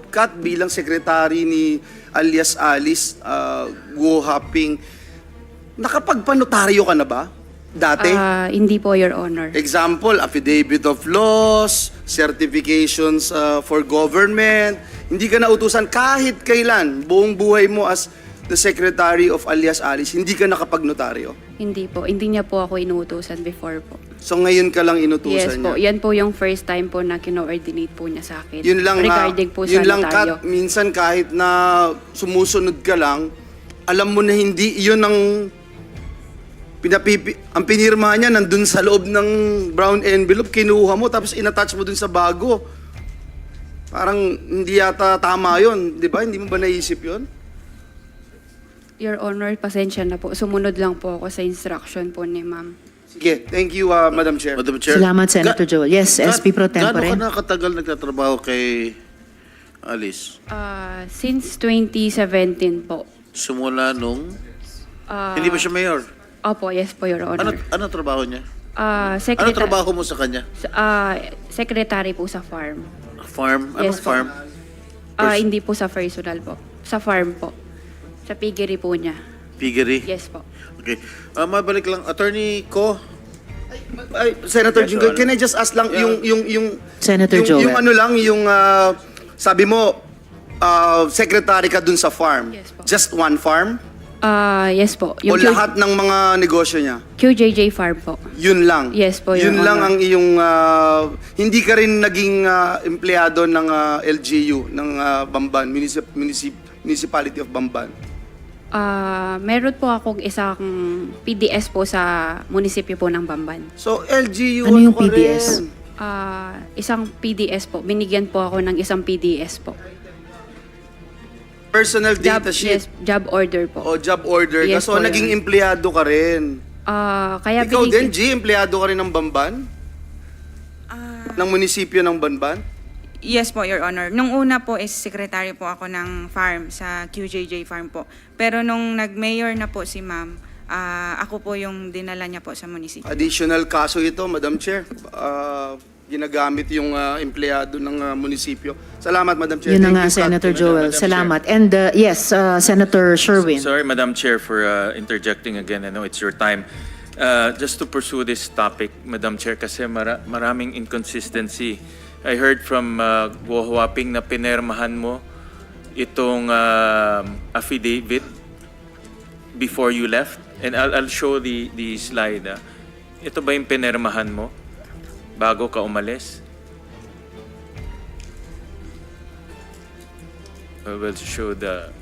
Kat, bilang secretary ni alias Alice Guo Haping, nakapagpanotaryo ka na ba? Dati? Hindi po, Your Honor. Example, affidavit of laws, certifications for government. Hindi ka nautusan kahit kailan, buong buhay mo as the secretary of alias Alice, hindi ka nakapagnotaryo. Hindi po. Hindi niya po ako inuutosan before po. So ngayon ka lang Yes inutusan po. niya. Yan po yung first time po na kino-ordinate po niya sa akin. Yun lang regarding po yun sa lang, notaryo. Kat, minsan kahit na sumusunod ka lang, alam mo na hindi yun ang ang pinirma niya nandun sa loob ng brown envelope, kinuha mo tapos inattach mo dun sa bago. Parang hindi yata tama yun, di ba? Hindi mo ba naisip yun? Your Honor, pasensya na po. Sumunod lang po ako sa instruction po ni ma'am. Sige, thank you, Madam Chair. Madam Chair. Salamat, Senator Joel. Yes, SP Pro Tempore. Gaano ka nakatagal nagtatrabaho kay Alice? Since 2017 po. Simula nung... Ah, hindi ba siya mayor? Opo, yes po, Your Honor. Ano trabaho niya? Ano Secretary, trabaho mo sa kanya? secretary po sa farm. Farm? Anong Yes po. farm? Hindi po sa personal po. Sa farm po. Sa piggery po niya. Piggery? Yes po. Okay. Mabalik lang. Attorney Ko, Ay, Senator Jinggoy, can I just ask lang yung Senator Joel. yung ano lang, yung sabi mo, secretary ka dun sa farm. Yes po. Just one farm? Yes po. O lahat ng mga negosyo niya? QJJ farm po. Yun lang? Yes po, Your Yun lang Honor. ang iyong, hindi ka rin naging empleyado ng LGU, ng Bamban, Municipality of Bamban. Meron po akong isang PDS po sa munisipyo po ng Bamban. So, LGU, Ano yung ka PDS? rin? Isang PDS po. Binigyan po ako ng isang PDS po. Personal data sheet. Yes, job order po. O job order ka. Yes So, po, Your naging Honor. empleyado ka rin. Kaya Ikaw din, binigyan... G, empleyado ka rin ng Bamban? Ng munisipyo ng Bamban? Yes po, Your Honor. Nung una po is secretary po ako ng farm sa QJJ farm po. Pero nung nag-mayor na po si ma'am, ako po yung dinala niya po sa munisipyo. Additional kaso ito, Madam Chair. Ginagamit yung empleyado ng munisipyo. Salamat, Madam Chair. Yun na Thank nga, you, Kat. Senator Madam Joel. Chair. Salamat. And yes, Senator Sherwin. Sorry, Madam Chair, for interjecting again. I know it's your time. Just to pursue this topic, Madam Chair, kasi maraming inconsistency. I heard from Guo Huaping na pinermahan mo itong affidavit before you left. And I'll show the slide. Ito ba yung pinermahan mo bago ka umalis? I will show the...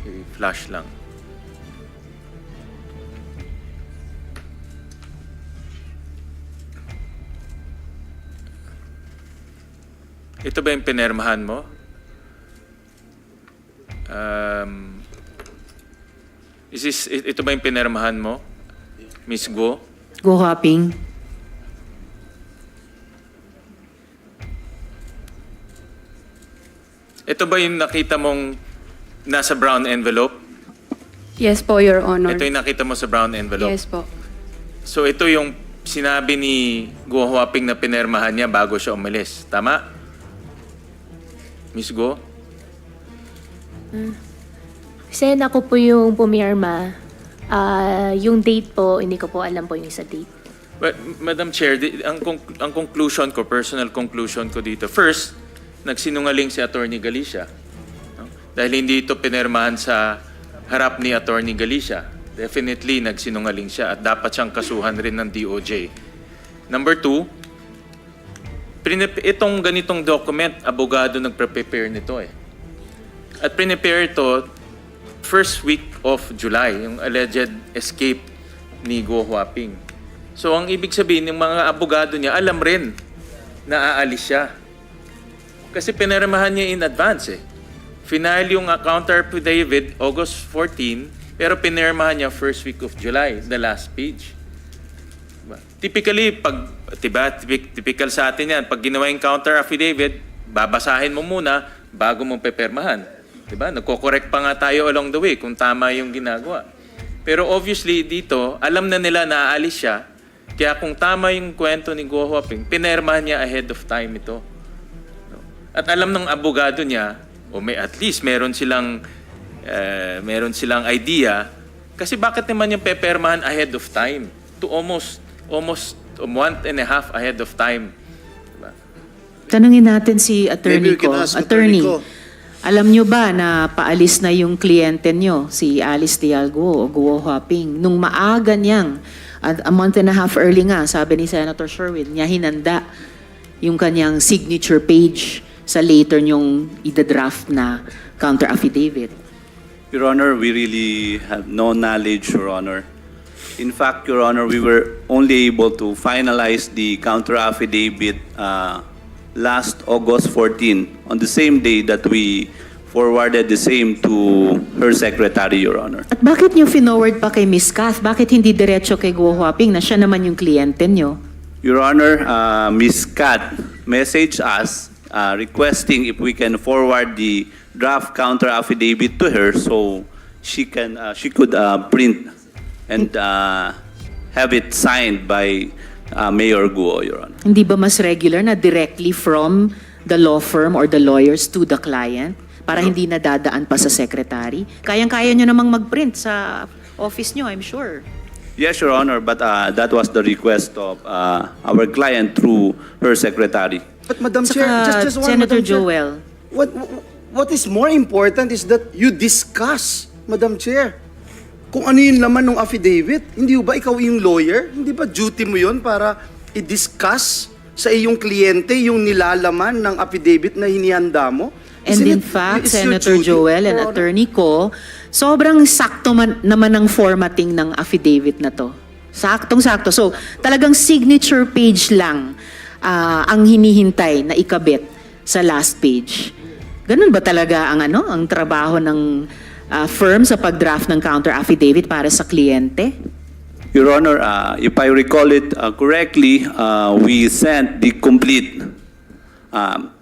Okay, flash lang. Ito ba yung pinermahan mo? Ito ba yung pinermahan mo? Miss Guo? Go Hopping. Ito ba yung nakita mong nasa brown envelope? Yes po, Your Honor. Ito yung nakita mo sa brown envelope? Yes po. So ito yung sinabi ni Guo Huaping na pinermahan niya bago siya umalis. Tama? Miss Guo? Sen, ako po yung pumirma. Yung date po, hindi ko po alam po yung isa date. But, Madam Chair, ang conclusion ko, personal conclusion ko dito, first, nagsinungaling si Attorney Galicia. No? Dahil hindi ito pinermahan sa harap ni Attorney Galicia. Definitely, nagsinungaling siya at dapat siyang kasuhan rin ng DOJ. Number two, itong ganitong document, abogado nagpre-prepare nito eh. At prepare ito first week of July, yung alleged escape ni Guo Huaping. So ang ibig sabihin, yung mga abogado niya, alam rin na aalis siya. Kasi pinirmahan niya in advance eh. Final yung counter affidavit August 14, pero pinirmahan niya first week of July, the last page. Diba? Typically, typical sa atin yan, pag ginawa yung counter affidavit, babasahin mo muna bago mo pepermahan. Diba? Nagko-correct pa nga tayo along the way kung tama yung ginagawa. Pero obviously dito, alam na nila na aalis siya, kaya kung tama yung kwento ni Guo Huaping, pinirmahan niya ahead of time ito. At alam ng abogado niya, o may at least meron silang idea, kasi bakit naman yung pepermahan ahead of time? To almost 1.5 ahead of time. Diba? Tanungin natin si attorney Maybe we can ko. ask attorney ko. Alam nyo ba na paalis na yung kliyente nyo, si Alice Dialgo o Guo Huaping, nung maaga niyang, at a month and a half early nga, sabi ni Senator Sherwin, niya hinanda yung kanyang signature page sa later nyong ida-draft na counter affidavit. Your Honor, we really have no knowledge, Your Honor. In fact, Your Honor, we were only able to finalize the counter affidavit last August 14, on the same day that we forwarded the same to her secretary, Your Honor. At bakit nyo finoward pa kay Ms. Kath? Bakit hindi diretso kay Guo Huaping na siya naman yung kliyente nyo? Your Honor, Ms. Kat messaged us requesting if we can forward the draft counter affidavit to her so she could print and have it signed by Mayor Guo, Your Honor. Hindi ba mas regular na directly from the law firm or the lawyers to the client para hindi nadadaan pa sa secretary? Kayang-kaya nyo namang mag-print sa office nyo, I'm sure. Yes, Your Honor, but that was the request of our client through her secretary. But Madam Chair, Saka, just one, Senator Madam Chair. Joel. What is more important is that you discuss, Madam Chair, kung ano yung laman ng affidavit. Hindi ba ikaw yung lawyer? Hindi ba duty mo yun para i-discuss sa iyong kliyente yung nilalaman ng affidavit na hinihanda mo? And Isn't in it- fact, it's your Senator duty, Joel and Your Honor? Attorney Ko, sobrang sakto naman ang formatting ng affidavit na to. Saktong-sakto. So, talagang signature page lang ang hinihintay na ikabit sa last page. Ganun ba talaga ang trabaho ng firm sa pag-draft ng counter affidavit para sa kliyente? Your Honor, if I recall it correctly, we sent the complete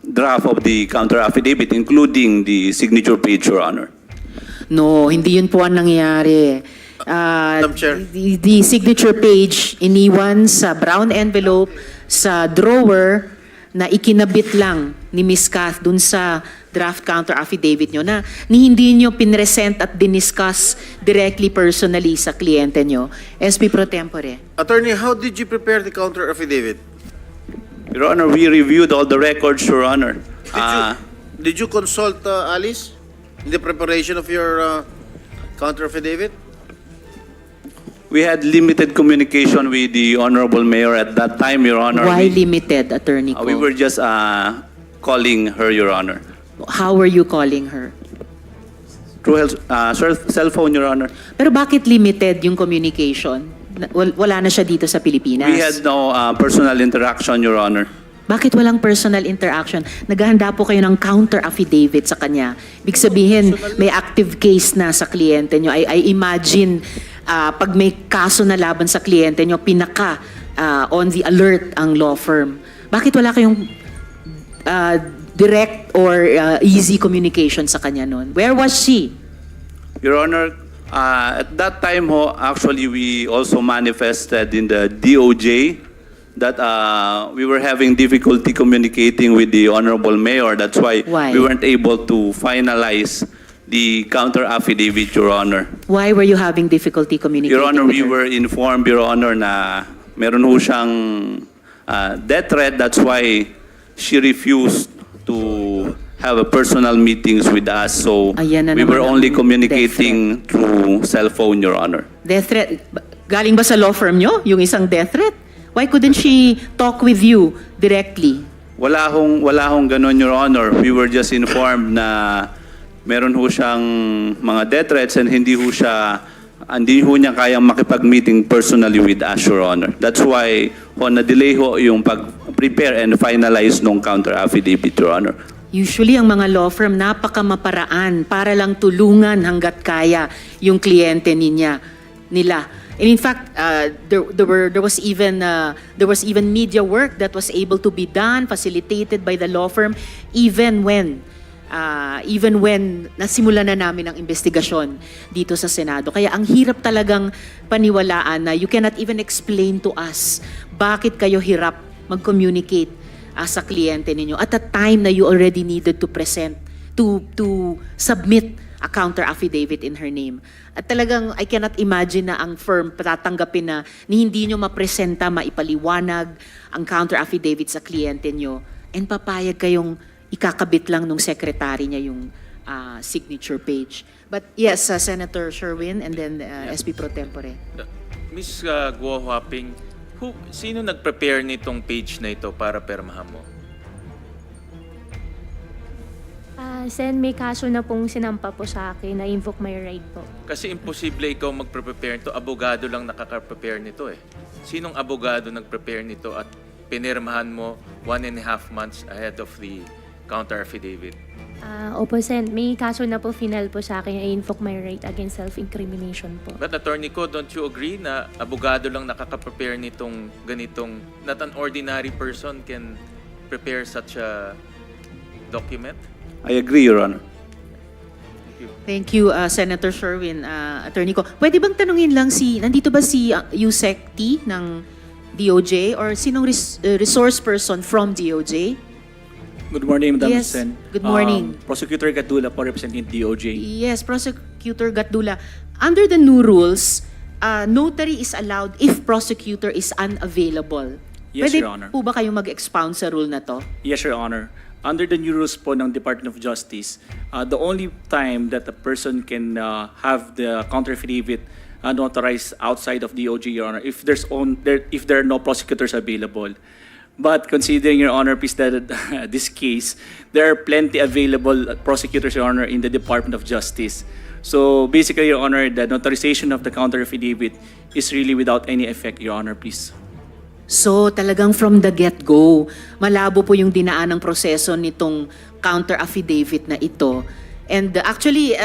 draft of the counter affidavit, including the signature page, Your Honor. No, hindi yun po ang nangyari. Madam Chair. The signature page iniwan sa brown envelope sa drawer na ikinabit lang ni Ms. Kath dun sa draft counter affidavit nyo na hindi nyo pinresent at diniscuss directly personally sa kliyente nyo. SP Pro Tempore. Attorney, how did you prepare the counter affidavit? Your Honor, we reviewed all the records, Your Honor. Did you consult Alice in the preparation of your counter affidavit? We had limited communication with the Honorable Mayor at that time, Your Honor. Why limited, Attorney Ko? We were just calling her, Your Honor. How were you calling her? Through her cell phone, Your Honor. Pero bakit limited yung communication? Wala na siya dito sa Pilipinas. We had no personal interaction, Your Honor. Bakit walang personal interaction? Naghahanda po kayo ng counter affidavit sa kanya. Ibig sabihin, may active case na sa kliyente nyo. I imagine, pag may kaso na laban sa kliyente nyo, pinaka on the alert ang law firm. Bakit wala kayong direct or easy communication sa kanya noon? Where was she? Your Honor, at that time, actually, we also manifested in the DOJ that we were having difficulty communicating with the Honorable Mayor. That's why Why? we weren't able to finalize the counter affidavit, Your Honor. Why were you having difficulty communicating Your Honor, with we her? were informed, Your Honor, na meron ho siyang death threat. That's why she refused to have a personal meetings with us. So Ayan na we were naman only ang communicating through cell phone, Your Honor. Death threat? Galing ba sa law firm nyo, yung isang death threat? Why couldn't she talk with you directly? Wala hong ganun, Your Honor. We were just informed na meron ho siyang mga death threats and hindi ho niya kayang makipag-meeting personally with us, Your Honor. That's why na-delay ho yung pag-prepare and finalize nung counter affidavit, Your Honor. Usually, ang mga law firm, napakamaparaan para lang tulungan hanggat kaya yung kliyente nila. And in fact, there was even media work that was able to be done, facilitated by the law firm, even when nasimula na namin ang investigasyon dito sa Senado. Kaya ang hirap talagang paniwalaan na you cannot even explain to us bakit kayo hirap mag-communicate sa kliyente ninyo at a time na you already needed to submit a counter affidavit in her name. At talagang I cannot imagine na ang firm tatanggapin na hindi nyo mapresenta, maipaliwanag ang counter affidavit sa kliyente nyo and papayag kayong ikakabit lang nung secretary niya yung signature page. But yes, Senator Sherwin and then SP Pro Tempore. Ms. Guo Huaping, sino nag-prepare nitong page na ito para permahan mo? Sen, may kaso na pong sinampa po sa akin na invoke my right po. Kasi imposible ikaw mag-prepare nito. Abogado lang nakaka-prepare nito eh. Sinong abogado nag-prepare nito at pinirmahan mo 1.5 months ahead of the counter affidavit? Opo, Sen, may kaso na po final po sa akin na invoke my right against self-incrimination po. But Attorney Ko, don't you agree na abogado lang nakaka-prepare nitong ganitong, not an ordinary person can prepare such a document? I agree, Your Honor. Thank you, Senator Sherwin. Attorney Ko, pwede bang tanungin lang nandito ba si Yusek T ng DOJ or sinong resource person from DOJ? Good morning, Madam Yes, Sen. good morning. Prosecutor Gatdula po representing DOJ. Yes, Prosecutor Gatdula. Under the new rules, notary is allowed if prosecutor is unavailable. Yes, Pwede Your Honor. po ba kayong mag-expound sa rule na to? Yes, Your Honor. Under the new rules po ng Department of Justice, the only time that a person can have the counter affidavit notarized outside of DOJ, Your Honor, if there are no prosecutors available. But considering, Your Honor, please, that this case, there are plenty available prosecutors, Your Honor, in the Department of Justice. So basically, Your Honor, the notarization of the counter affidavit is really without any effect, Your Honor, please. So talagang from the get-go, malabo po yung dinaan ng proseso nitong counter affidavit na ito. And actually,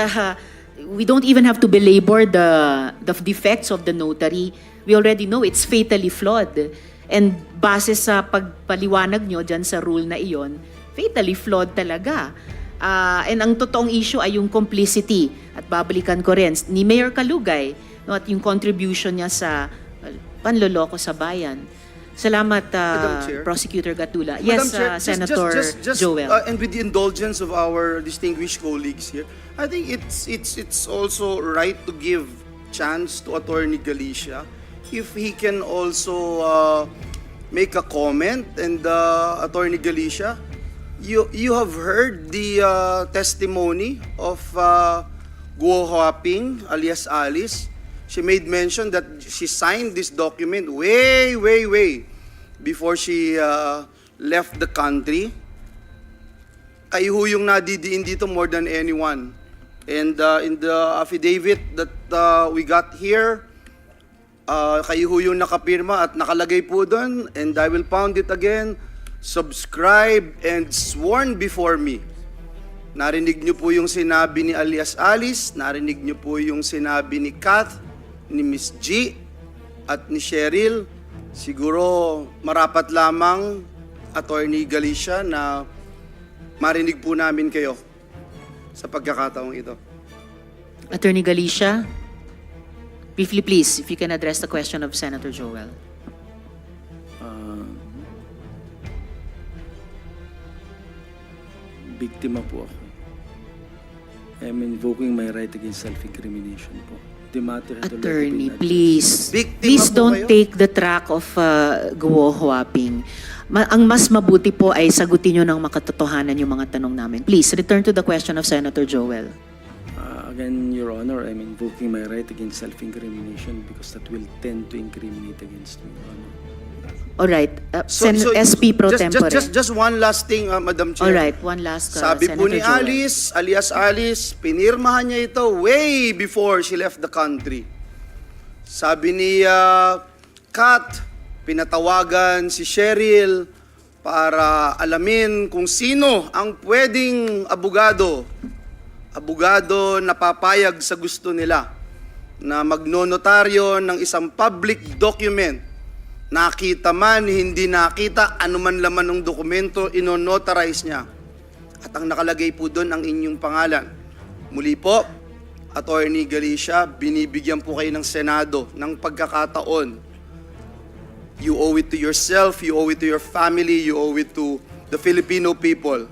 we don't even have to belabor the defects of the notary. We already know it's fatally flawed. And base sa pagpaliwanag nyo dyan sa rule na iyon, fatally flawed talaga. And ang totoong issue ay yung complicity. At babalikan ko rin, ni Mayor Kalugay, no, at yung contribution niya sa panloloko sa bayan. Salamat, Madam Chair. Prosecutor Gatdula. Madam Yes, Chair, Senator Joel. And with the indulgence of our distinguished colleagues here, I think it's also right to give chance to Attorney Galicia if he can also make a comment. And Attorney Galicia, you have heard the testimony of Guo Huaping alias Alice. She made mention that she signed this document way before she left the country. Kayo ho yung nadidiin dito more than anyone. And in the affidavit that we got here, kayo ho yung nakapirma at nakalagay po doon, and I will pound it again, subscribed and sworn before me. Narinig niyo po yung sinabi ni alias Alice, narinig niyo po yung sinabi ni Kath, ni Miss G, at ni Cheryl. Siguro marapat lamang, Attorney Galicia, na marinig po namin kayo sa pagkakataong ito. Attorney Galicia, briefly please, if you can address the question of Senator Joel. Biktima po ako. I'm invoking my right against self-incrimination po. The matter had already Attorney, been please. Biktima Please po don't kayo? take the track of Guo Huaping. Ang mas mabuti po ay sagutin nyo ng makatotohanan yung mga tanong namin. Please, return to the question of Senator Joel. Again, Your Honor, I'm invoking my right against self-incrimination because that will tend to incriminate against me, Your Honor. Alright, SP Pro Tempore. Just one last thing, Madam Chair. Alright, one last, Sabi Senator po ni Joel. Alice, alias Alice, pinirmahan niya ito way before she left the country. Sabi ni Kat, pinatawagan si Cheryl para alamin kung sino ang pwedeng abogado na papayag sa gusto nila na magnonotaryo ng isang public document. Nakita man, hindi nakita, anuman laman ng dokumento, inonotarize niya. At ang nakalagay po doon ang inyong pangalan. Muli po, Attorney Galicia, binibigyan po kayo ng Senado ng pagkakataon. You owe it to yourself, you owe it to your family, you owe it to the Filipino people.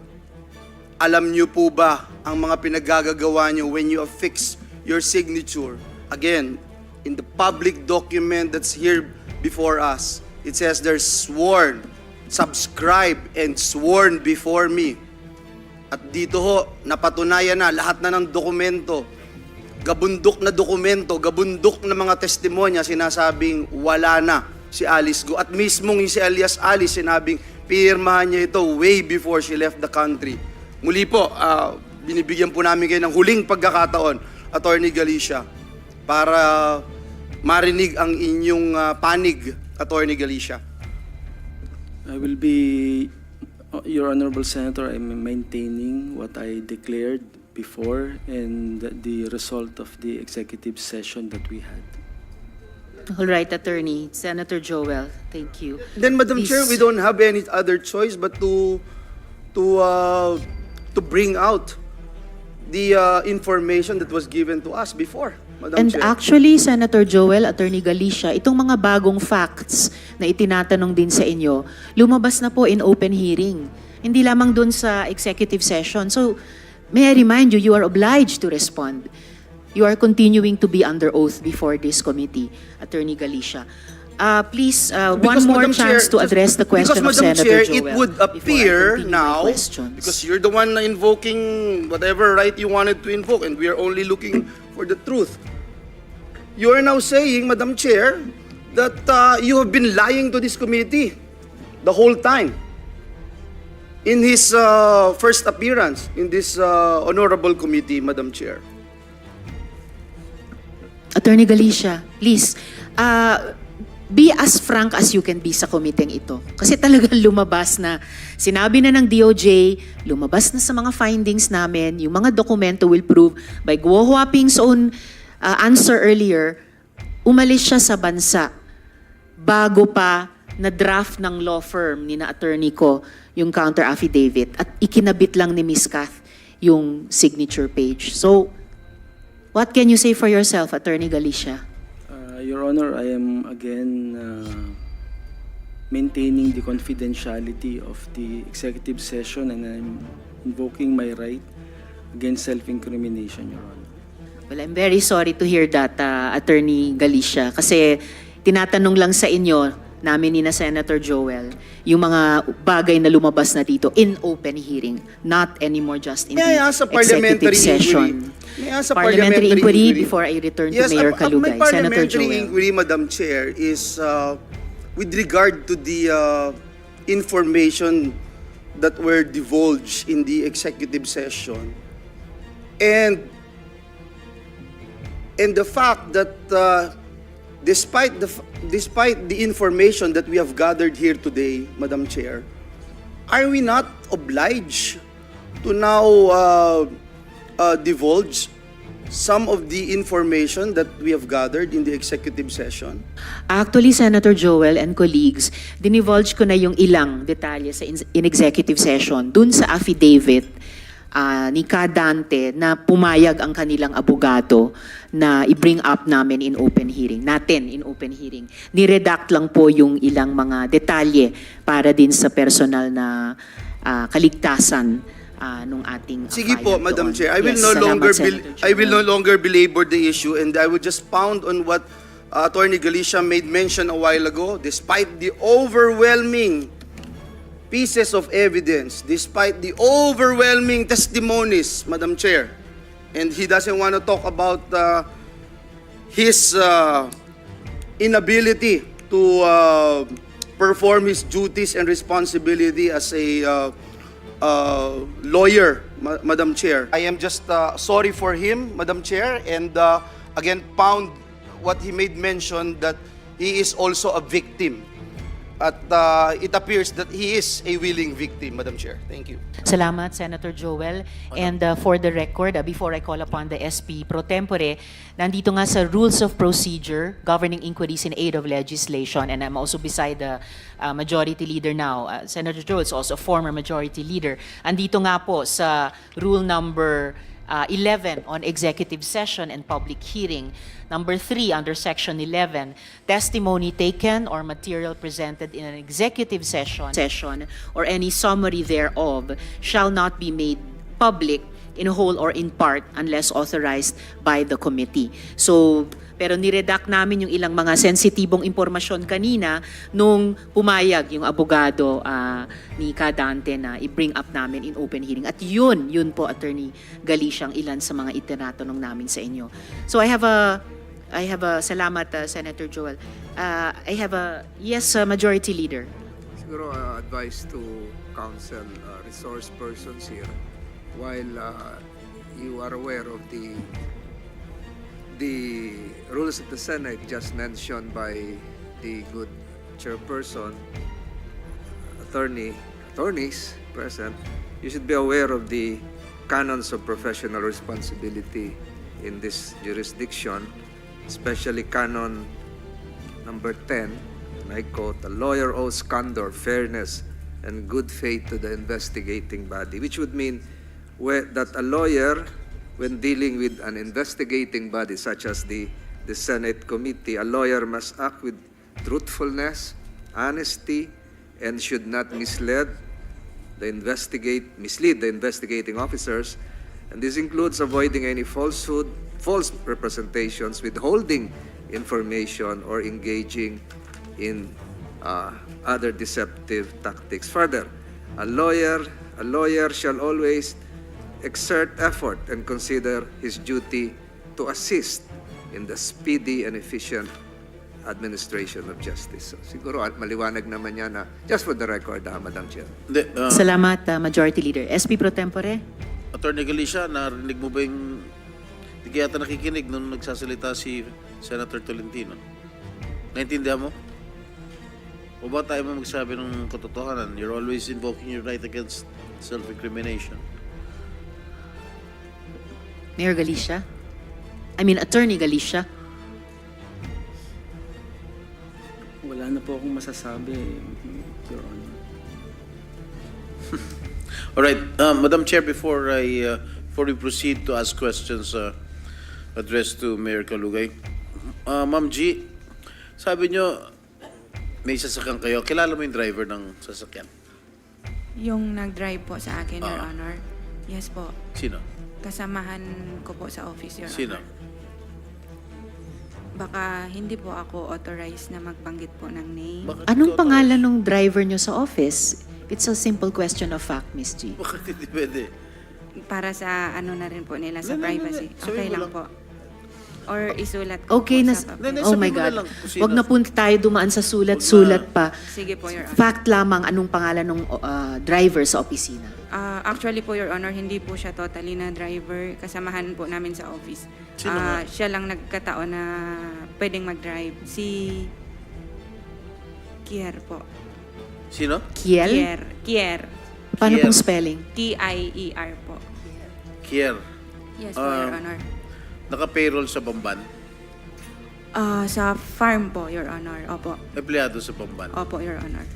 Alam niyo po ba ang mga pinaggagawa niyo when you affix your signature? Again, in the public document that's here before us, it says there's sworn, subscribed, and sworn before me. At dito ho, napatunayan na lahat na ng dokumento, gabundok na dokumento, gabundok na mga testimonya, sinasabing wala na si Alice Go. At mismong si Elias Alice sinabing pirmahan niya ito way before she left the country. Muli po, binibigyan po namin kayo ng huling pagkakataon, Attorney Galicia, para marinig ang inyong panig, Attorney Galicia. I will be, Your Honorable Senator, I'm maintaining what I declared before and the result of the executive session that we had. All right, Attorney. Senator Joel, thank you. Then, Madam Please. Chair, we don't have any other choice but to bring out the information that was given to us before, Madam And Chair. actually, Senator Joel, Attorney Galicia, itong mga bagong facts na itinatanong din sa inyo, lumabas na po in open hearing. Hindi lamang dun sa executive session. So, may I remind you, you are obliged to respond. You are continuing to be under oath before this committee, Attorney Galicia. Please, one Because, more Madam chance Chair, to address the question because, of Madam Senator Chair, Joel. it would before I appear continue my now, questions. because you're the one invoking whatever right you wanted to invoke, and we are only looking for the truth. You are now saying, Madam Chair, that you have been lying to this committee the whole time. In his first appearance in this honorable committee, Madam Chair. Attorney Galicia, please, be as frank as you can be sa komiteng ito. Kasi talagang lumabas na, sinabi na ng DOJ, lumabas na sa mga findings namin, yung mga dokumento will prove by Guo Huaping's own answer earlier, umalis siya sa bansa bago pa na draft ng law firm ni na attorney ko yung counter affidavit at ikinabit lang ni Ms. Kath yung signature page. So, what can you say for yourself, Attorney Galicia? Your Honor, I am again maintaining the confidentiality of the executive session and I'm invoking my right against self-incrimination, Your Honor. Well, I'm very sorry to hear that, Attorney Galicia, kasi tinatanong lang sa inyo, namin ni na Senator Joel, yung mga bagay na lumabas na dito in open hearing, not anymore just in May I the ask a parliamentary executive session. inquiry? May I ask a Parliamentary inquiry before I return to Mayor Kalugay. My Senator parliamentary Joel. inquiry, Madam Chair, is with regard to the information that were divulged in the executive session. And the fact that despite the information that we have gathered here today, Madam Chair, are we not obliged to now divulge some of the information that we have gathered in the executive session? Actually, Senator Joel and colleagues, dinivulge ko na yung ilang detalye sa in executive session dun sa affidavit ni Kadante na pumayag ang kanilang abogado na i-bring up namin in open hearing. Niredact lang po yung ilang mga detalye para din sa personal na kaligtasan nung ating Sige client po, Madam doon. Chair. I will Yes, no salamat, longer Senator Joel. belabor the issue, and I will just pound on what Attorney Galicia made mention a while ago. Despite the overwhelming pieces of evidence, despite the overwhelming testimonies, Madam Chair, and he doesn't want to talk about his inability to perform his duties and responsibility as a lawyer, Madam Chair. I am just sorry for him, Madam Chair, and again pound what he made mention that he is also a victim. at it appears that he is a willing victim, Madam Chair. Thank you. Salamat, Senator Joel. And for the record, before I call upon the SP pro tempore, nandito nga sa Rules of Procedure governing inquiries in aid of legislation, and I'm also beside the Majority Leader now. Senator Joel is also a former Majority Leader. Andito nga po sa Rule number 11 on executive session and public hearing. Number 3, under Section 11, testimony taken or material presented in an executive session or any summary thereof shall not be made public in whole or in part unless authorized by the committee. So, pero niredact namin yung ilang mga sensitibong impormasyon kanina nung pumayag yung abogado ni Kadante na i-bring up namin in open hearing. At yun po, Attorney Galicia, ang ilan sa mga itinatanong namin sa inyo. So I have a salamat, Senator Joel. I have a, yes, Majority Leader. Siguro advice to council resource persons here, while you are aware of the rules of the Senate just mentioned by the good chairperson, attorneys present, you should be aware of the canons of professional responsibility in this jurisdiction, especially canon number 10, and I quote, "A lawyer owes candor, fairness, and good faith to the investigating body," which would mean that a lawyer, when dealing with an investigating body such as the Senate committee, a lawyer must act with truthfulness, honesty, and should not mislead the investigating officers. And this includes avoiding any falsehood, false representations, withholding information, or engaging in other deceptive tactics. Further, a lawyer shall always exert effort and consider his duty to assist in the speedy and efficient administration of justice. So, siguro maliwanag naman yan na, just for the record, Madam Chair. Salamat, Majority Leader. SP pro tempore? Attorney Galicia, narinig mo ba yung... Hindi ka yata nakikinig nung nagsasalita si Senator Tolentino. Naintindihan mo? O ba tayo mo magsabi ng katotohanan? You're always invoking your right against self-incrimination. Mayor Galicia? Attorney Galicia? Wala na po akong masasabi, Your Honor. Alright, Madam Chair, before we proceed to ask questions addressed to Mayor Kalugay, Ma'am G, sabi nyo, may sasakyan kayo. Kilala mo yung driver ng sasakyan? Yung nag-drive po sa akin, Your Honor. Yes po. Sino? Kasamahan ko po sa office, Your Sino? Honor. Baka hindi po ako authorized na magbanggit po ng name. Bakit Anong ikaw pangalan ng driver nyo sa office? It's a simple question of fact, Miss G. Bakit hindi pwede? Para sa ano na rin po nila, sa Hindi, privacy. hindi. Sabihin Okay mo lang lang. po. Or isulat ko Okay po na, sa papel. Hindi, oh my sabihin mo na God. lang kung sino. Wag na po tayo dumaan sa sulat-sulat pa. Sige po, Your Honor. Fact lamang anong pangalan ng driver sa opisina. Actually po, Your Honor, hindi po siya totally na driver. Kasamahan po namin sa office. Sino nga? Siya lang nagkataon na pwedeng mag-drive. Si Kier po. Sino? Kiel? Kier. Paano Kiel. pong spelling? T-I-E-R po. Kier. Yes po, Your Um, Honor. Naka-payroll sa Bamban. Sa farm po, Your Honor. Opo. Empleyado sa Bamban. Opo, Your Honor.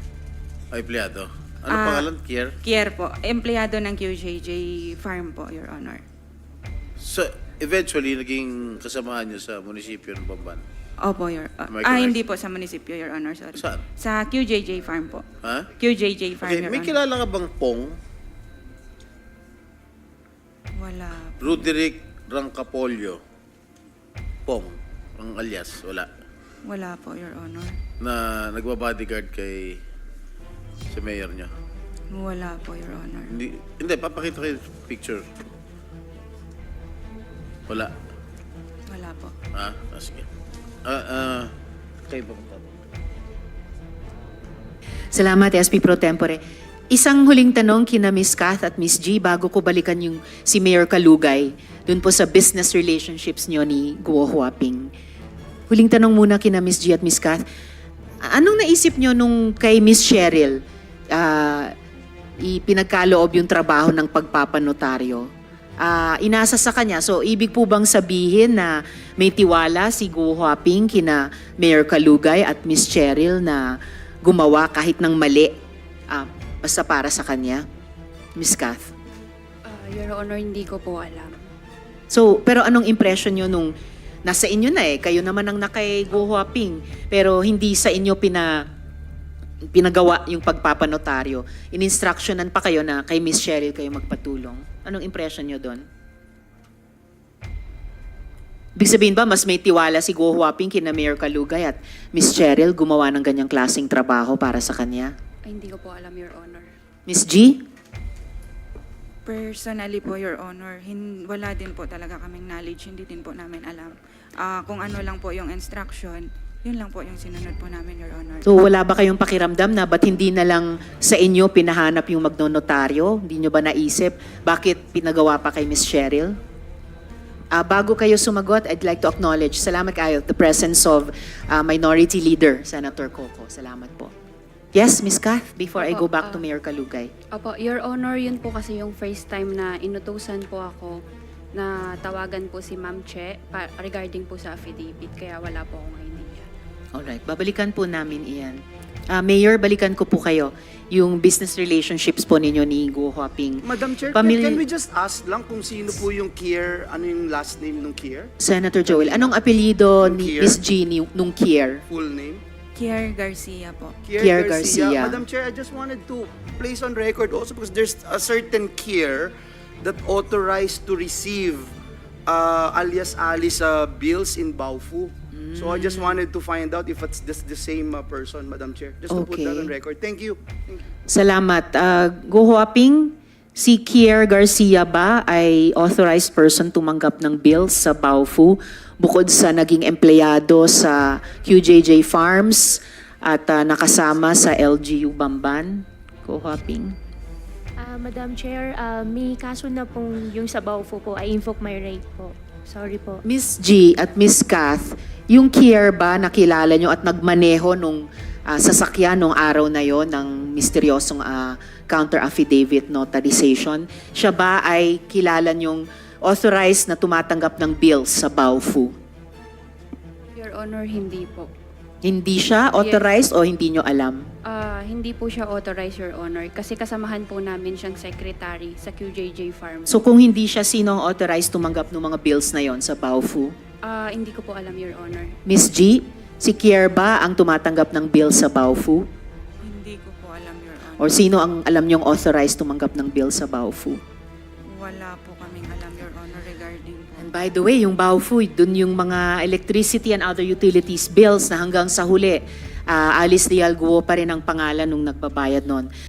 Ay, empleyado. Ano Ah. pangalan? Kier? Kier po. Empleyado ng QJJ Farm po, Your Honor. So, eventually, naging kasamahan niyo sa munisipyo ng Bamban. Opo, Your Am I correct? hindi po sa munisipyo, Your Honor. Sorry. Saan? Sa QJJ Farm po. Ha? QJJ Farm, Okay, Your may Honor. kilala ka bang Pong? Wala. Roderick Rancapolio. Pong. Ang alias. Wala. Wala po, Your Honor. Na nagbabodyguard kay sa mayor niya. Wala po, Your Honor. Hindi, papakita kayo yung picture. Wala. Wala po. Sige. Kayo ba magtatanong? Salamat, SP Pro Tempore. Isang huling tanong kina Miss Kath at Miss G bago ko balikan yung si Mayor Kalugay dun po sa business relationships nyo ni Guo Huaping. Huling tanong muna kina Miss G at Miss Kath. Anong naisip nyo nung kay Miss Cheryl ipinagkaloob yung trabaho ng pagpapanotaryo? Inasa sa kanya. So, ibig po bang sabihin na may tiwala si Go Huaping kina Mayor Kalugay at Miss Cheryl na gumawa kahit ng mali basta para sa kanya? Miss Kath? Your Honor, hindi ko po alam. So, pero anong impression nyo nung nasa inyo na kayo naman ang nakay Go Huaping, pero hindi sa inyo pinagawa yung pagpapanotaryo. In-instructionan pa kayo na kay Miss Cheryl kayo magpatulong. Anong impression nyo doon? Ibig sabihin ba, mas may tiwala si Go Huaping kina Mayor Kalugay at Miss Cheryl gumawa ng ganyang klaseng trabaho para sa kanya? Ay, hindi ko po alam, Your Honor. Miss G? Personally po, Your Honor, wala din po talaga kaming knowledge, hindi din po namin alam. Kung ano lang po yung instruction, yun lang po yung sinunod po namin, Your Honor. So wala ba kayong pakiramdam na ba't hindi na lang sa inyo pinahanap yung magnonotaryo? Hindi nyo ba naisip bakit pinagawa pa kay Miss Cheryl? Bago kayo sumagot, I'd like to acknowledge, salamat kayo, the presence of Minority Leader, Senator Coco. Salamat po. Yes, Miss Kath, before I go back to Mayor Kalugay. Opo, Your Honor, yun po kasi yung first time na inutusan po ako na tawagan po si Ma'am Che regarding po sa affidavit, kaya wala po akong idea. Alright, babalikan po namin iyan. Mayor, balikan ko po kayo yung business relationships po ninyo ni Go Huaping. Madam Chair, Pamilya- can we just ask lang kung sino po yung Kier, ano yung last name nung Kier? Senator Joel, anong apelyido Nung ni Kier? Miss G nung Kier? Full name? Kier Garcia po. Kier Garcia. Madam Chair, I just wanted to place on record also because there's a certain Kier that authorized to receive alias bills in Baofu. So I just wanted to find out if it's the same person, Madam Chair. Just to put that Okay. on record. Thank you. Thank you. Salamat. Go Huaping, si Kier Garcia ba ay authorized person tumanggap ng bills sa Baofu bukod sa naging empleyado sa QJJ Farms at nakasama sa LGU Bamban? Go Huaping. Madam Chair, may kaso na pong yung sa Baofu po. I invoke my right po. Sorry po. Miss G at Miss Kath, yung Kier ba nakilala nyo at nagmaneho nung sasakyan nung araw na yon ng misteryosong counter affidavit notarization? Siya ba ay kilala nyong authorized na tumatanggap ng bills sa Baofu? Your Honor, hindi po. Hindi siya authorized o hindi nyo alam? Hindi po siya authorized, Your Honor, kasi kasamahan po namin siyang secretary sa QJJ Farm. So kung hindi siya, sino ang authorized tumanggap ng mga bills na yon sa Baofu? Hindi ko po alam, Your Honor. Miss G, si Kier ba ang tumatanggap ng bills sa Baofu? Hindi ko po alam, Your Honor. Or sino ang alam nyong authorized tumanggap ng bills sa Baofu? Wala po kaming alam, Your Honor, regarding po. And by the way, yung Baofu, dun yung mga electricity and other utilities bills na hanggang sa huli, Alice Dialguo pa rin ang pangalan nung nagbabayad nun.